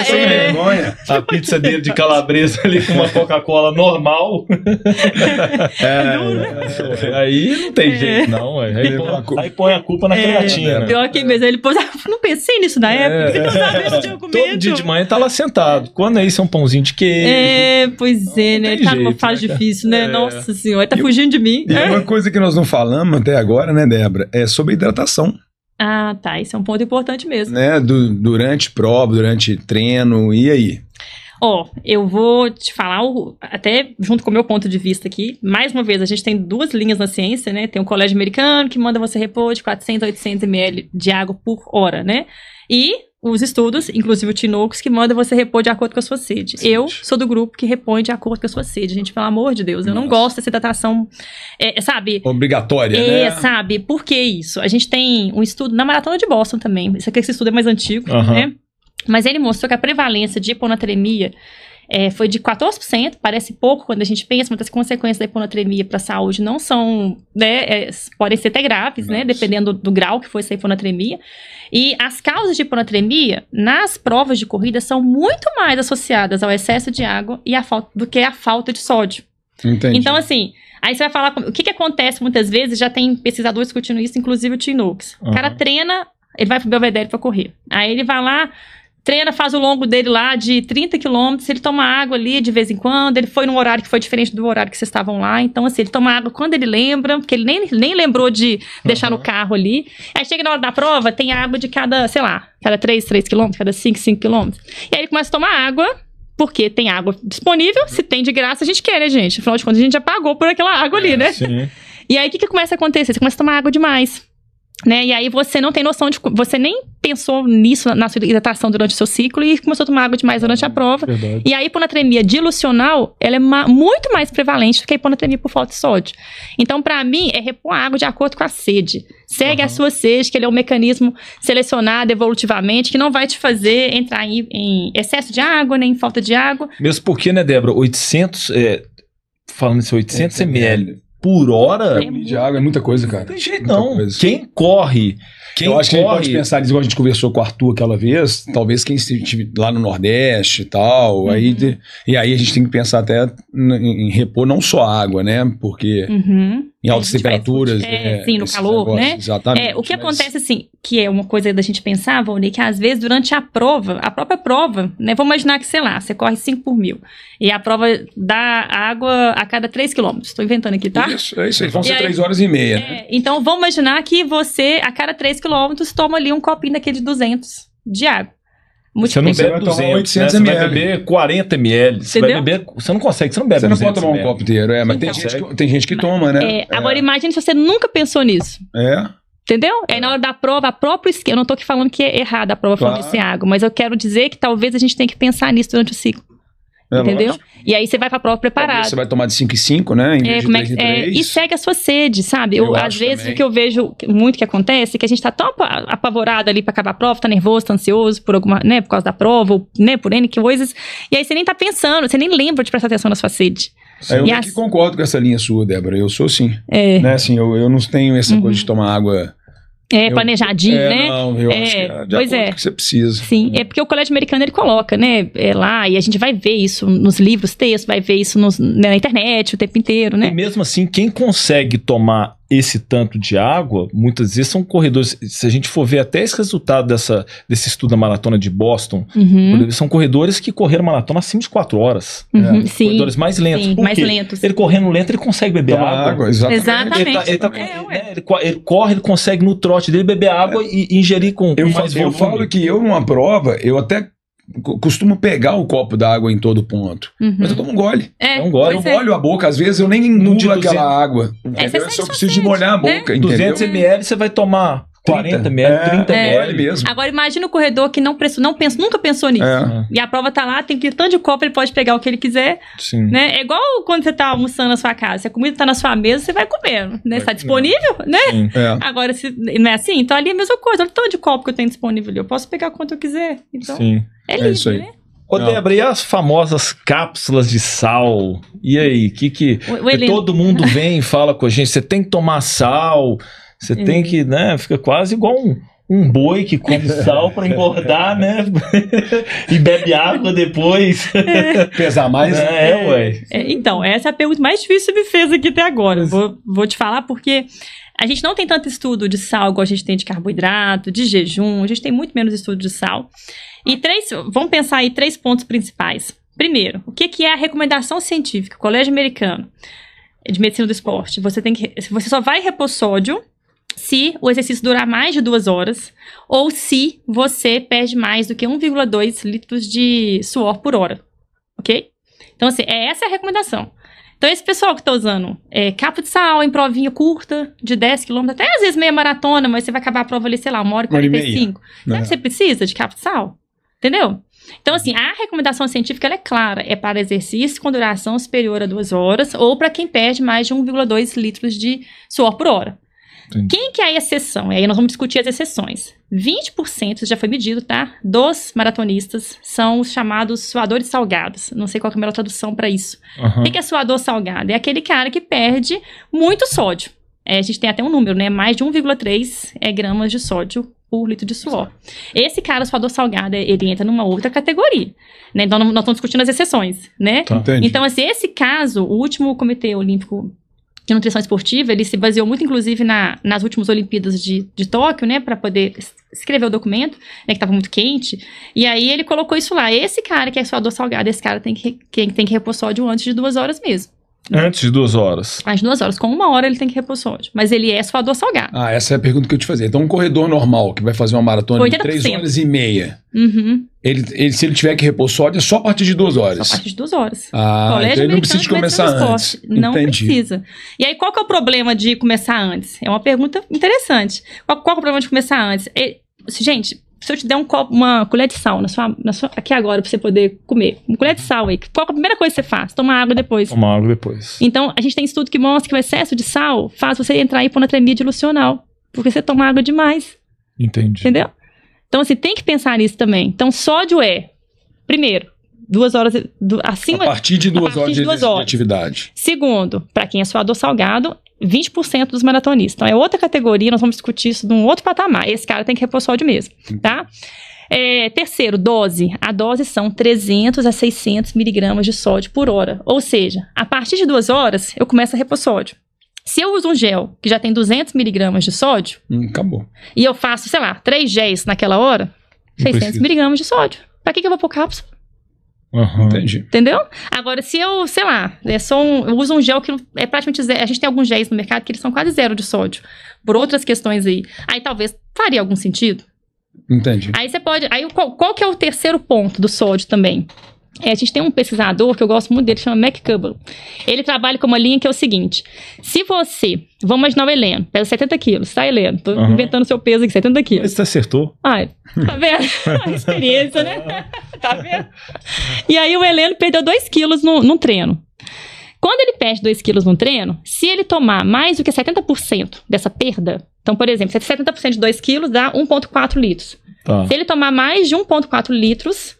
Sem vergonha. A pizza dele de calabresa ali com uma Coca-Cola normal. Aí não tem jeito, não. Aí põe a culpa na creatina. Pior que mesmo, ele pôs não pensei nisso na época, você não sabe. Todo dia de manhã tá lá sentado. Quando é isso, é um pãozinho de queijo. Pois é, né? Ele tá numa fase difícil, né? Nossa senhora, ele tá fugindo de mim. E uma coisa que nós não falamos até agora, né, Débora, é sobre hidratação. Ah, tá. Isso é um ponto importante mesmo. Né? Durante prova, durante treino, e aí? Eu vou te falar, até junto com o meu ponto de vista aqui, mais uma vez, a gente tem 2 linhas na ciência, né? Tem o colégio americano, que manda você repor de 400 a 800 ml de água por hora, né? E os estudos, inclusive o Tinox, que manda você repor de acordo com a sua sede. Eu sou do grupo que repõe de acordo com a sua sede. Gente, pelo amor de Deus, eu não gosto dessa hidratação, sabe? Obrigatória, né? Sabe? Por que isso? A gente tem um estudo na Maratona de Boston também. Esse estudo é mais antigo, né? Mas ele mostrou que a prevalência de hiponatremia foi de 14%, parece pouco quando a gente pensa, mas as consequências da hiponatremia para a saúde não são, né, podem ser até graves, né, dependendo do grau que foi essa hiponatremia. E as causas de hiponatremia nas provas de corrida são muito mais associadas ao excesso de água do que a falta de sódio. Entendi. Então, assim, aí você vai falar, o que acontece muitas vezes, já tem pesquisadores discutindo isso, inclusive o Tinox. O cara treina, ele vai pro Belvedere para correr. Aí ele vai lá, treina, faz o longo dele lá de 30 quilômetros, ele toma água ali de vez em quando, ele foi num horário que foi diferente do horário que vocês estavam lá, então assim, ele toma água quando ele lembra, porque ele nem lembrou de deixar no carro ali. Aí chega na hora da prova, tem água de cada, sei lá, cada 3 quilômetros, cada 5 quilômetros. E aí ele começa a tomar água, porque tem água disponível, se tem de graça a gente quer, né, gente? Afinal de contas a gente já pagou por aquela água ali, né? Sim. E aí o que começa a acontecer? Você começa a tomar água demais. Né? E aí você não tem noção de... Você nem pensou nisso na sua hidratação durante o seu ciclo e começou a tomar água demais durante a prova. Verdade. E a hiponatremia dilucional, ela é muito mais prevalente do que a hiponatremia por falta de sódio. Então, para mim, é repor a água de acordo com a sede. Segue a sua sede, que ele é um mecanismo selecionado evolutivamente, que não vai te fazer entrar em excesso de água, nem em falta de água. Mesmo porque, né, Débora, 800... falando isso, 800 ml... por hora? De água é muita coisa, cara. Não tem jeito, não. Quem corre... Eu acho que a gente pode pensar, igual a gente conversou com o Arthur aquela vez, talvez quem estive lá no Nordeste e tal, e aí a gente tem que pensar até em repor não só água, né? Porque em altas temperaturas... sim, no calor, negócios, né? Exatamente. O que acontece, assim, que é uma coisa da gente pensar, Valnei, que às vezes durante a própria prova, né? Vamos imaginar que, sei lá, você corre 5 por 1000, e a prova dá água a cada 3 quilômetros. Estou inventando aqui, tá? Isso, é isso aí. Vão ser 3 horas e meia, né? Então, vamos imaginar que você, a cada 3 quilômetros, toma ali um copinho daquele de 200 de água. Você não bebe 200, né? Você vai beber 40 ml. Você vai beber... Você não consegue, você não bebe 200 ml. Você não pode tomar um copo inteiro, mas tem gente que toma, né? Agora, imagine se você nunca pensou nisso. Entendeu? Aí na hora da prova, a própria esquema, eu não tô aqui falando que é errado a prova falando sem água, mas eu quero dizer que talvez a gente tenha que pensar nisso durante o ciclo. Entendeu? Lógico. E aí você vai pra prova preparado. Você vai tomar de 5 em 5, né? Em vez de 3 em 3. E segue a sua sede, sabe? Eu Às acho vezes também. o que eu vejo muito que acontece é que a gente tá tão apavorado ali pra acabar a prova, tá nervoso, tá ansioso por alguma, né, por causa da prova, ou, né, por N coisas, e aí você nem tá pensando, você nem lembra de prestar atenção na sua sede. Eu E aqui concordo com essa linha sua, Débora. Eu sou assim. É, Né? Assim, eu não tenho essa coisa de tomar água. planejadinho, né? Não, eu acho que é de pois acordo com o que você precisa. Sim, é porque o colégio americano ele coloca, né, lá, e a gente vai ver isso nos livros, textos, vai ver isso na internet o tempo inteiro, E né? mesmo assim, quem consegue tomar esse tanto de água, muitas vezes são corredores. Se a gente for ver até esse resultado desse estudo da maratona de Boston, Uhum, são corredores que correram maratona acima de 4 horas. sim, Corredores mais lentos. sim, Por mais quê? lentos. Ele correndo lento, ele consegue beber Tomar água. água, exatamente. Exatamente. Ele corre, ele consegue no trote dele beber água e ingerir com mais Eu volume. falo que eu, numa prova, eu até costumo pegar o copo d'água em todo ponto. Uhum. Mas eu tomo um gole. É um gole. Eu pois é. molho a boca, às vezes eu nem engulo de 200. aquela água. Você Entendeu? sente Eu só sua preciso de sede, molhar a né? boca, entendeu? 200 ml você vai tomar 40 ml, 30 É ml. mesmo. Agora imagina o corredor que nunca pensou nisso. É. E a prova tá lá, tem que tanto de copo, ele pode pegar o que ele quiser, Sim. né? É igual quando você tá almoçando na sua casa, se a comida tá na sua mesa, você vai comendo, né? Está disponível, né? Sim. É. Agora, se não é assim, então ali é a mesma coisa. Olha o tanto de copo que eu tenho disponível ali. Eu posso pegar quanto eu quiser. Então, Sim. é É livre, isso aí. né? Ô, Não. Débora, e as famosas cápsulas de sal? E aí, O Heleno. todo mundo vem e fala com a gente, você tem que tomar sal, você tem que, né, fica quase igual um boi que come sal pra engordar, né, e bebe água depois. Pesar mais. Ué. Então, essa é a pergunta mais difícil que você me fez aqui até agora. Vou te falar porque a gente não tem tanto estudo de sal igual a gente tem de carboidrato, de jejum, a gente tem muito menos estudo de sal. E vamos pensar aí 3 pontos principais. Primeiro, o que é a recomendação científica? Colégio Americano de Medicina do Esporte. Você só vai repor sódio se o exercício durar mais de 2 horas ou se você perde mais do que 1,2 litros de suor por hora, ok? Então, assim, essa é a recomendação. Então, esse pessoal que está usando capa de sal em provinha curta, de 10 km, até às vezes meia maratona, mas você vai acabar a prova ali, sei lá, 1h45. Será que você precisa de capa de sal? Entendeu? Então, assim, a recomendação científica ela é clara. É para exercício com duração superior a 2 horas ou para quem perde mais de 1,2 litros de suor por hora. Entendi. Quem que é a exceção? E aí nós vamos discutir as exceções. 20%, já foi medido, tá? Dos maratonistas são os chamados suadores salgados. Não sei qual que é a melhor tradução para isso. Uhum. O que é suador salgado? É aquele cara que perde muito sódio. A gente tem até um número, né? Mais de 1,3 gramas de sódio por litro de suor. Esse cara, suador salgado, ele entra numa outra categoria, né? Então, nós estamos discutindo as exceções, né? Tá. Entendi. Então, assim, esse caso, o último Comitê Olímpico de Nutrição Esportiva, ele se baseou muito, inclusive, nas últimas Olimpíadas de Tóquio, né? Para poder escrever o documento, né? Que estava muito quente. E aí, ele colocou isso lá. Esse cara que é suador salgado, esse cara tem que repor sódio antes de 2 horas mesmo. Antes de 2 horas. Mais de 2 horas. Com 1 hora ele tem que repor sódio. Mas ele é suador salgado. Ah, essa é a pergunta que eu te fazia. Então, um corredor normal que vai fazer uma maratona de 80%. 3 horas e meia, Uhum. se ele tiver que repor sódio, é só a partir de 2 horas. Só a partir de 2 horas. Ah, Colégio então ele não precisa de Americano começar Medicina do antes. Esporte. Não Entendi. precisa. E aí, qual que é o problema de começar antes? É uma pergunta interessante. Qual que é o problema de começar antes? Gente, se eu te der uma colher de sal aqui agora pra você poder comer, uma colher de sal aí, qual é a primeira coisa que você faz? Toma água depois. Tomar água depois. Então, a gente tem estudo que mostra que o excesso de sal faz você entrar em hiponatremia dilucional, porque você toma água demais, Entendi. entendeu? Então, assim, tem que pensar nisso também. Então, sódio primeiro, 2 horas acima... A partir de 2 partir horas de de 2 horas. atividade. Segundo, para quem é suador salgado, 20% dos maratonistas. Então, é outra categoria, nós vamos discutir isso num outro patamar. Esse cara tem que repor sódio mesmo, tá? Terceiro, dose. A dose são 300 a 600 miligramas de sódio por hora. Ou seja, a partir de 2 horas, eu começo a repor sódio. Se eu uso um gel que já tem 200 miligramas de sódio, Acabou. e eu faço, sei lá, 3 géis naquela hora, Não 600 precisa. miligramas de sódio. Pra que eu vou pôr cápsula? Uhum. Entendi. Entendeu? Agora, se eu, sei lá, eu uso um gel que é praticamente zero. A gente tem alguns géis no mercado que eles são quase zero de sódio. Por outras questões aí. Aí talvez faria algum sentido. Entendi. Aí você pode... Aí qual que é o terceiro ponto do sódio também? A gente tem um pesquisador que eu gosto muito dele, chama McCubbin. Ele trabalha com uma linha que é o seguinte: se você, vamos imaginar o Heleno, pesa 70 quilos, tá, Heleno? Tô inventando seu peso aqui, 70 quilos. Você acertou. Ai, tá vendo? A experiência, né? Tá vendo? E aí o Heleno perdeu 2 quilos num treino. Quando ele perde 2 quilos num treino, se ele tomar mais do que 70% dessa perda, então, por exemplo, 70% de 2 quilos dá 1,4 litros. Tá. Se ele tomar mais de 1,4 litros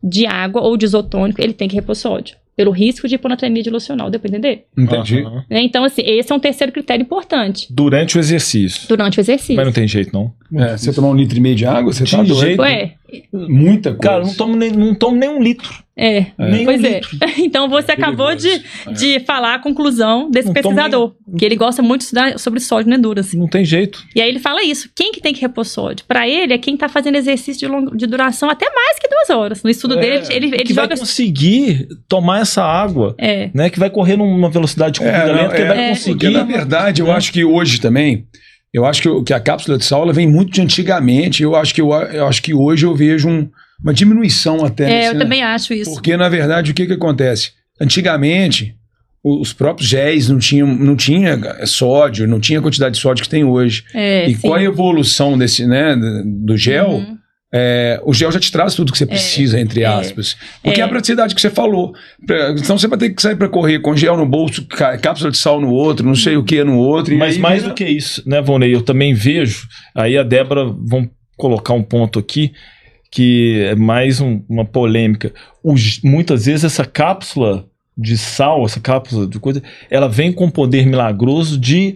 de água ou de isotônico, ele tem que repor sódio, pelo risco de hiponatremia dilucional, deu pra entender? Entendi. Então, assim, esse é um terceiro critério importante. Durante o exercício. Durante o exercício. Mas não tem jeito, não. Você tomar 1,5 litro de água, você tá De doido. jeito. Ué, Muita coisa. Cara, eu não tomo nem 1 litro. Nem pois 1 é. litro. Então você acabou de falar a conclusão desse Não pesquisador, que ele gosta muito de estudar sobre sódio no endurance. Não tem jeito. E aí ele fala isso, quem que tem que repor sódio? Pra ele é quem tá fazendo exercício de duração até mais que 2 horas. No estudo dele, ele que joga... vai conseguir tomar essa água, né? Que vai correr numa velocidade de corrida lenta, que vai conseguir. Porque, na verdade, eu acho que hoje também, eu acho que a cápsula de sal ela vem muito de antigamente. Eu acho que hoje eu vejo uma diminuição até. Eu também acho isso. Porque, na verdade, o que acontece? Antigamente, os próprios géis não tinha sódio, não tinha a quantidade de sódio que tem hoje. E com a evolução do gel, o gel já te traz tudo que você precisa, entre aspas. Porque é a praticidade que você falou. Então você vai ter que sair para correr com gel no bolso, cápsula de sal no outro, não sei o que no outro. Mas mais do que isso, né, Vonei? Eu também vejo, aí a Débora, vamos colocar um ponto aqui, que é mais uma polêmica. Muitas vezes essa cápsula de sal, essa cápsula de coisa, ela vem com poder milagroso de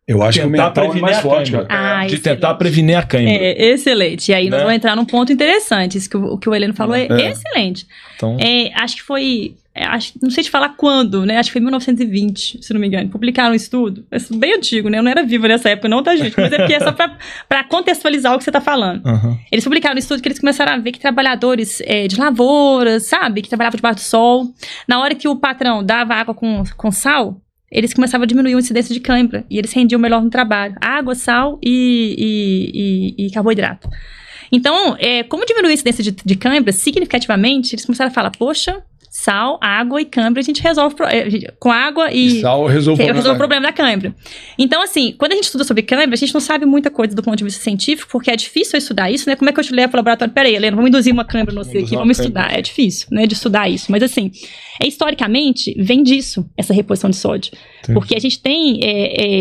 eu acho tentar que o mental é mais forte, cara. De tentar prevenir a cãibra. Excelente. E aí nós vamos entrar num ponto interessante. Isso que o Heleno falou é excelente. Então... acho que foi... não sei te falar quando, né? Acho que foi em 1920, se não me engano. Publicaram um estudo. É bem antigo, né? Eu não era viva nessa época, não, tá, gente? Mas é porque é só pra contextualizar o que você tá falando. Eles publicaram um estudo que eles começaram a ver que trabalhadores de lavouras, sabe? Que trabalhavam debaixo do sol. Na hora que o patrão dava água com sal, eles começavam a diminuir a incidência de cãibra. E eles rendiam melhor no trabalho. Água, sal e carboidrato. Então, como diminuiu a incidência de cãibra significativamente, eles começaram a falar, poxa... Sal, água e cãibra, a gente resolve com água e sal resolve o problema da cãibra. Então, assim, quando a gente estuda sobre cãibra, a gente não sabe muita coisa do ponto de vista científico, porque é difícil eu estudar isso, né? Como é que eu te levo pro laboratório? Peraí, Helena, vamos induzir uma cãibra no você aqui, vamos estudar. É difícil, né, de estudar isso. Mas, assim, historicamente, vem disso, essa reposição de sódio. Entendi. Porque a gente tem,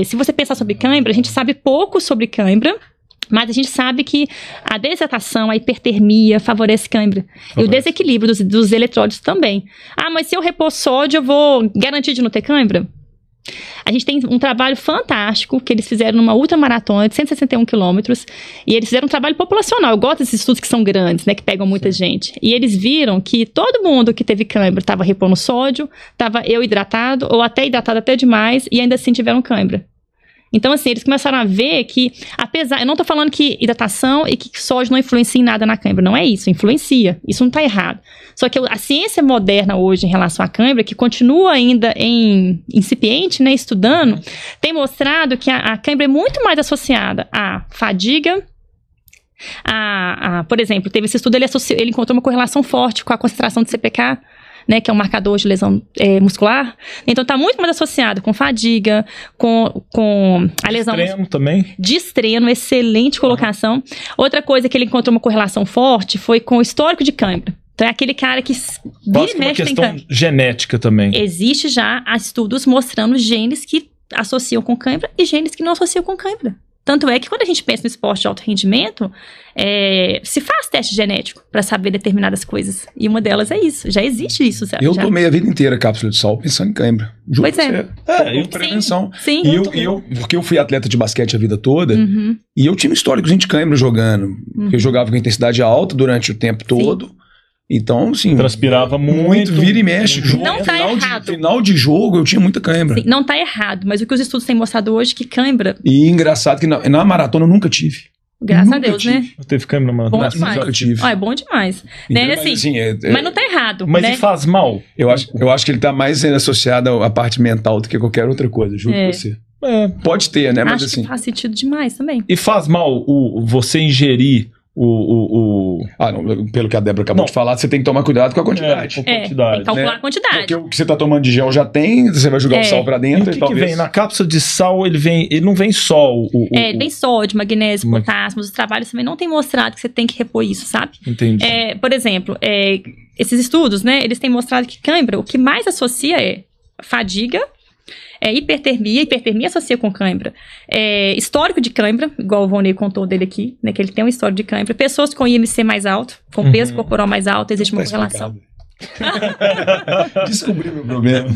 se você pensar sobre cãibra, a gente sabe pouco sobre cãibra, mas a gente sabe que a desidratação, a hipertermia favorece cãibra. E o desequilíbrio dos eletrólitos também. Mas se eu repor sódio, eu vou garantir de não ter cãibra? A gente tem um trabalho fantástico que eles fizeram numa ultramaratona de 161 quilômetros. E eles fizeram um trabalho populacional. Eu gosto desses estudos que são grandes, né? Que pegam muita gente. E eles viram que todo mundo que teve cãibra estava repondo sódio, estava hidratado, ou até hidratado até demais, e ainda assim tiveram cãibra. Então, assim, eles começaram a ver que, eu não tô falando que hidratação e que sódio não influencia em nada na cãibra, não é isso, influencia, isso não tá errado. Só que a ciência moderna hoje em relação à cãibra, que continua ainda incipiente, né, estudando, tem mostrado que a cãibra é muito mais associada à fadiga, por exemplo, teve esse estudo, ele encontrou uma correlação forte com a concentração de CPK, né, que é um marcador de lesão muscular. Então, está muito mais associado com fadiga, com a lesão... Estreno também. De estreno, excelente colocação. Outra coisa que ele encontrou uma correlação forte foi com o histórico de cãibra. Então, é aquele cara que vira e mexe tem cãibra. Genética também. Existe já estudos mostrando genes que associam com cãibra e genes que não associam com cãibra. Tanto é que quando a gente pensa no esporte de alto rendimento, se faz teste genético para saber determinadas coisas. E uma delas é isso. Já existe isso, sabe? Eu tomei a vida inteira cápsula de sal pensando em cãibra. Juro pois é. Prevenção. Sim. Porque eu fui atleta de basquete a vida toda, e eu tinha um históricozinho de cãibra jogando. Eu jogava com intensidade alta durante o tempo todo. Então, assim... Transpirava muito. Vira e mexe. Não tá errado. Final de jogo, eu tinha muita cãibra. Sim, não tá errado, mas o que os estudos têm mostrado hoje é que cãibra... E engraçado que na maratona eu nunca tive. Graças a Deus, né? Não teve cãibra na maratona? Bom demais. Nunca tive. É bom demais. Então, né? Mas, assim, mas não tá errado. Mas né? e faz mal? Eu acho que ele tá mais associado à parte mental do que qualquer outra coisa, juro pra você. Pode ter, né? Mas acho assim... que faz sentido demais também. E faz mal você ingerir Não, pelo que a Débora acabou de falar, você tem que tomar cuidado com a quantidade. Com tem quantidade. que calcular né? a quantidade. Porque o que você tá tomando de gel já tem, você vai jogar o sal pra E dentro. o que vem? Na cápsula de sal, ele não vem só Vem sódio, magnésio, potássio, os trabalhos também não têm mostrado que você tem que repor isso, sabe? Entendi. Por exemplo, esses estudos, né, eles têm mostrado que cãibra, o que mais associa é fadiga, hipertermia associa com cãibra. Histórico de cãibra, igual o Vonei contou dele aqui, né, que ele tem um histórico de cãibra. Pessoas com IMC mais alto, com peso corporal mais alto, existe uma correlação. Descobri meu problema.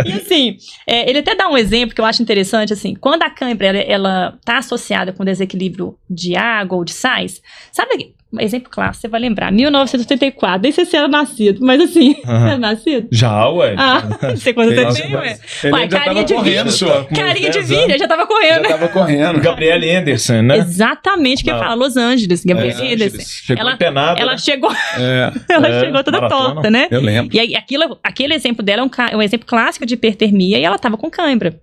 E assim, ele até dá um exemplo que eu acho interessante, assim, quando a cãibra, ela tá associada com desequilíbrio de água ou de sais, sabe, exemplo clássico, você vai lembrar, 1984, nem sei se você era nascido, mas assim, você era nascido? Já, ué. Não sei quando você tem, ué. Ué, carinha de vídeo, carinha de vídeo, já tava correndo. Gabrielle Anderson, né? Exatamente, que fala Los Angeles, Gabrielle Anderson. Chegou empenada, ela né? chegou, ela chegou toda maratona. torta, né? Eu lembro. E aí, aquele exemplo dela é um exemplo clássico de hipertermia e ela tava com cãibra.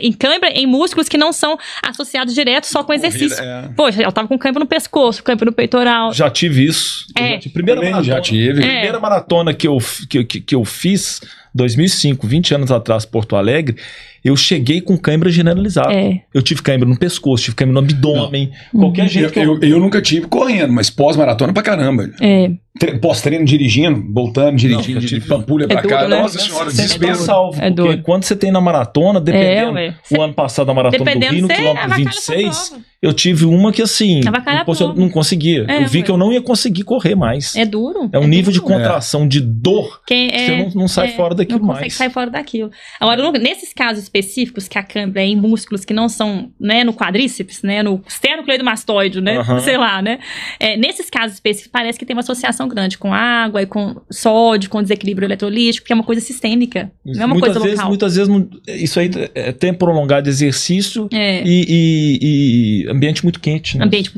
Em cãibra em músculos que não são associados direto só com exercício. Poxa, ela tava com cãibra no pescoço, cãibra no peitoral. Já tive isso. Primeira maratona que eu fiz, 2005, 20 anos atrás, Porto Alegre, eu cheguei com cãibra generalizada. Eu tive cãibra no pescoço, tive cãibra no abdômen, qualquer jeito que eu nunca tive correndo, mas pós-maratona pra caramba. Pós-treino dirigindo, voltando, dirigindo, de Pampulha pra cá. Né? Nossa senhora, você desespero. está salvo, porque quando você tem na maratona, dependendo, o ano passado da maratona do Rio, no quilômetro 26, eu tive uma que assim, eu não conseguia. Eu vi que eu não ia conseguir correr mais. É duro. É um nível de contração, de dor, você não sai fora daquilo mais. Não consegue sair fora daquilo. Agora, nesses casos específicos, que a cãibra é em músculos que não são, né, no quadríceps, né, no esternocleidomastoide, né, sei lá, né. Nesses casos específicos, parece que tem uma associação grande com água e com sódio, com desequilíbrio eletrolítico, que é uma coisa sistêmica, não é uma coisa local. Muitas vezes, isso aí é tempo prolongado de exercício e ambiente muito quente. Né? Ambiente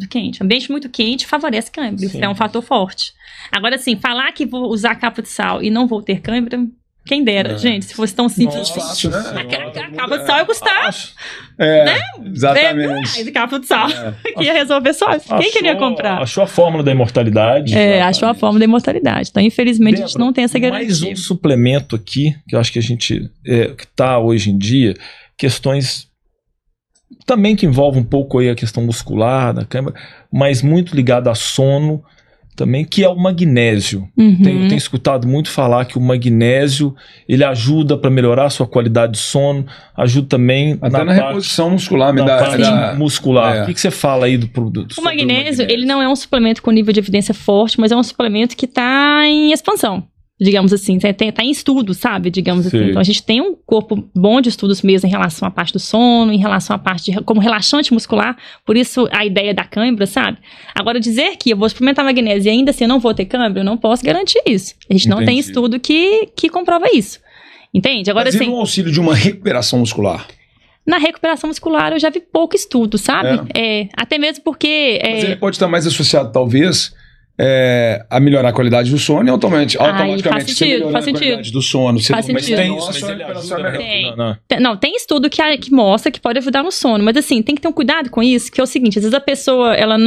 muito quente favorece cãibra, isso é um fator forte. Agora, assim, falar que vou usar capa de sal e não vou ter cãibra, quem dera, gente, se fosse tão simples. Fácil, né? A capa de sal ia custar. Né? Exatamente. De capa de sal. Que ia resolver só. Quem queria comprar? Achou a fórmula da imortalidade. Achou a fórmula da imortalidade. Então, infelizmente, a gente não tem essa garantia. Mais um suplemento aqui, que eu acho que a gente que tá hoje em dia, questões também que envolvem um pouco aí a questão muscular da câmera, mas muito ligado a sono também, que é o magnésio. Tenho escutado muito falar que o magnésio, ele ajuda para melhorar a sua qualidade de sono, ajuda também até na reposição muscular, muscular. O que você fala aí do produto? O magnésio, ele não é um suplemento com nível de evidência forte, mas é um suplemento que está em expansão, digamos assim, tá em estudo, sabe, digamos assim. Então, a gente tem um corpo bom de estudos mesmo em relação à parte do sono, em relação à parte como relaxante muscular, por isso a ideia da cãibra, sabe? Agora, dizer que eu vou suplementar magnésio e ainda assim eu não vou ter cãibra, eu não posso garantir isso. A gente não tem estudo que comprova isso. Entende? Agora, mas assim, no auxílio de uma recuperação muscular? Na recuperação muscular eu já vi pouco estudo, sabe? Até mesmo porque... Mas ele pode estar mais associado, talvez... a melhorar a qualidade do sono e automaticamente faz sentido, a qualidade do sono. Faz sentido. Tem estudo que mostra que pode ajudar no sono, mas assim, tem que ter um cuidado com isso, que é o seguinte, às vezes a pessoa, ela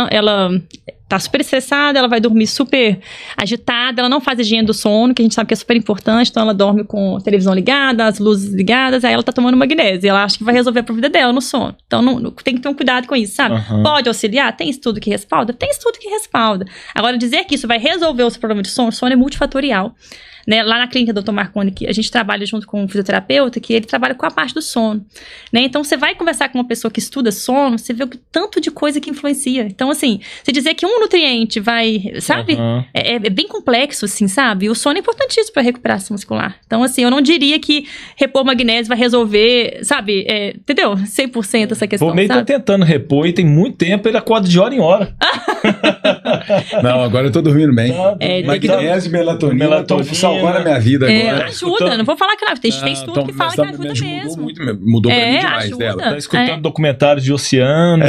tá super estressada, ela vai dormir super agitada, ela não faz higiene do sono, que a gente sabe que é super importante, então ela dorme com a televisão ligada, as luzes ligadas, aí ela tá tomando magnésio, e ela acha que vai resolver a vida dela no sono. Então tem que ter um cuidado com isso, sabe? Pode auxiliar? Tem estudo que respalda? Tem estudo que respalda. Agora, dizer que isso vai resolver o seu problema de sono, sono é multifatorial. Né? Lá na clínica do Dr. Marconi, que a gente trabalha junto com um fisioterapeuta, que ele trabalha com a parte do sono. Né? Então, você vai conversar com uma pessoa que estuda sono, você vê o tanto de coisa que influencia. Então, assim, você dizer que um nutriente vai, sabe? É bem complexo, assim, sabe? O sono é importantíssimo para a recuperação muscular. Então, assim, eu não diria que repor magnésio vai resolver, sabe? Entendeu? 100% essa questão, O Ney tá tentando repor e tem muito tempo, ele acorda de hora em hora. Não, agora eu tô dormindo bem. Magnésio, melatonina estão salvando a minha vida agora. Ajuda, não vou falar que não. Tem estudo que fala que ajuda mesmo. Mudou pra mim demais ajuda. dela. Tá escutando documentários de oceano,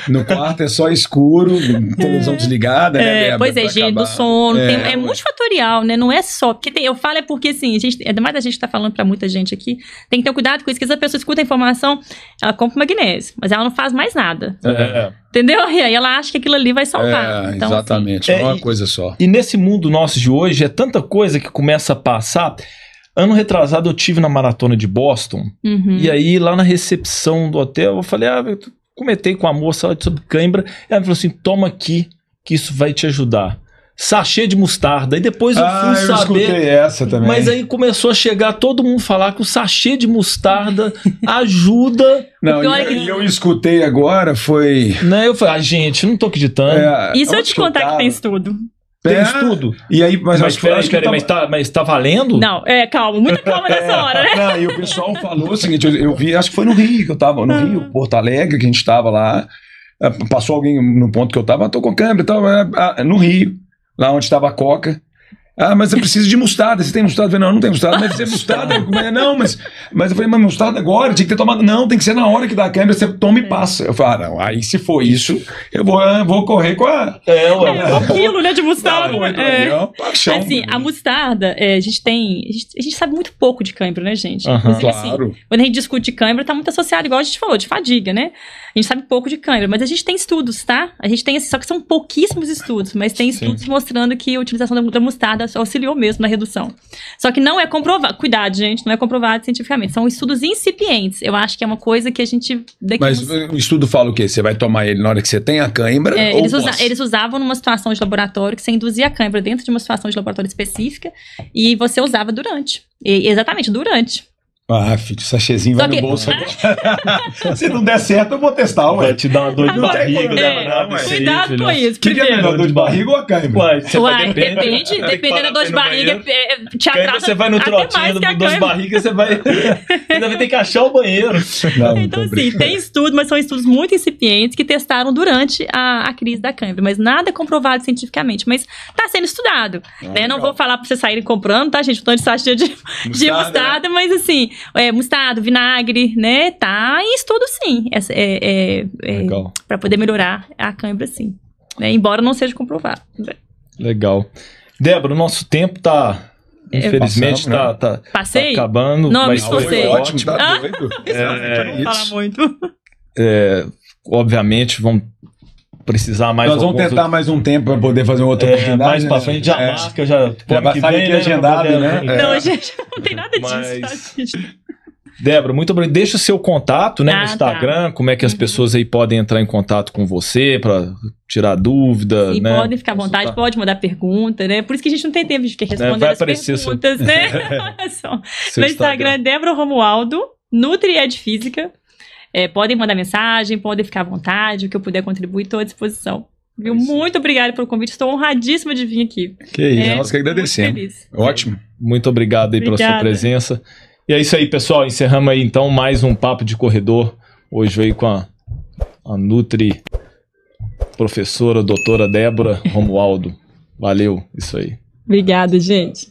no quarto é só escuro, televisão desligada, né, Débora? Pois é, higiene do sono, é multifatorial, né? Não é só, porque eu falo porque assim, ainda mais a gente tá falando pra muita gente aqui, tem que ter cuidado com isso, que se a pessoa escuta a informação, ela compra magnésio, mas ela não faz mais nada. Entendeu? E aí ela acha que aquilo ali vai salvar. Então, exatamente, assim, é uma coisa só. E nesse mundo nosso de hoje, é tanta coisa que começa a passar. Ano retrasado eu tive na maratona de Boston, e aí lá na recepção do hotel, eu falei, eu comentei com a moça lá sobre cãibra, ela falou assim, toma aqui, que isso vai te ajudar. Sachê de mostarda. E depois eu fui saber. Eu escutei essa também. Mas aí começou a chegar todo mundo falar que o sachê de mostarda ajuda. Não, e eu escutei agora, foi... Né? Eu falei, gente, não tô acreditando. E se eu te contar que tem estudo? Tem estudo. E aí, mas tá valendo? Não, calma, muita calma nessa hora, né? Não, e o pessoal falou o seguinte, eu vi, acho que foi no Rio que eu tava, no Rio, Porto Alegre, que a gente tava lá. Passou alguém no ponto que eu tava, tô com câmera e tal, no Rio. Lá onde estava a Coca. Mas eu preciso de mostarda. Você tem mostarda? Eu falei, não tem mostarda. Mas você tem mostarda? Não, mas eu falei, mas mostarda agora? Tinha que ter tomado. Não, tem que ser na hora que dá a câmera, você toma e passa. Eu falei, não, aí se for isso, eu vou correr com a... um quilo, né, de mostarda. Paixão. Assim, a mostarda, a gente sabe muito pouco de cãibra, né, gente? Claro. Assim, quando a gente discute cãibra, tá muito associado, igual a gente falou, de fadiga, né? A gente sabe pouco de cãibra, mas a gente tem estudos, tá? A gente tem, assim, só que são pouquíssimos estudos, mas tem estudos mostrando que a utilização da mostarda auxiliou mesmo na redução. Só que não é comprovado, cuidado, gente, não é comprovado cientificamente, são estudos incipientes. Eu acho que é uma coisa que a gente... Mas o estudo fala o quê? Você vai tomar ele na hora que você tem a cãibra? Eles usavam numa situação de laboratório, que você induzia a cãibra dentro de uma situação de laboratório específica, e você usava durante. Exatamente, durante. Filho, o sachêzinho vai no bolso agora. Se não der certo, eu vou testar, ué. Vai te dar uma dor de barriga. Cuidado com isso. O que é melhor, dor de barriga ou a cãibra? Dependendo da dor de barriga, te atrasa. Você vai no trotinho do dor de barriga, você vai... Ainda vai ter que achar o banheiro. Então, assim, tem estudos, mas são estudos muito incipientes que testaram durante a crise da cãibra, mas nada é comprovado cientificamente, mas tá sendo estudado. Não vou falar pra vocês saírem comprando, tá, gente? Um tanto de sachê de mostarda, mas assim... mostarda, vinagre, né? Tá em estudo, sim. Para poder melhorar a cãibra, sim. Né? Embora não seja comprovado. Legal. Débora, o nosso tempo tá... Infelizmente, tá acabando. Não, mas foi ótimo, tá doido. Não falar muito. Obviamente, vamos precisar mais... Nós vamos tentar mais um tempo para poder fazer outra oportunidade. Mais pra frente, já marca, já vai sair aqui agendado, né? Não, gente, não tem nada disso. Débora, muito obrigado. Deixa o seu contato, né, no Instagram, como é que as pessoas aí podem entrar em contato com você para tirar dúvida, Sim, né? Podem ficar à vontade, pode mandar pergunta, né? Por isso que a gente não tem tempo de responder as perguntas, né? Olha só. Meu Instagram é Débora Romualdo, Nutri-Ed Física. Podem mandar mensagem, podem ficar à vontade, o que eu puder contribuir, estou à disposição. Viu? Muito obrigada pelo convite, estou honradíssima de vir aqui. Que isso, nós que agradecemos. Ótimo. Muito obrigado aí pela sua presença. E é isso aí, pessoal, encerramos aí então mais um Papo de Corredor, hoje aí com a Nutri, professora, doutora Débora Romualdo. Valeu, isso aí. Obrigada, gente.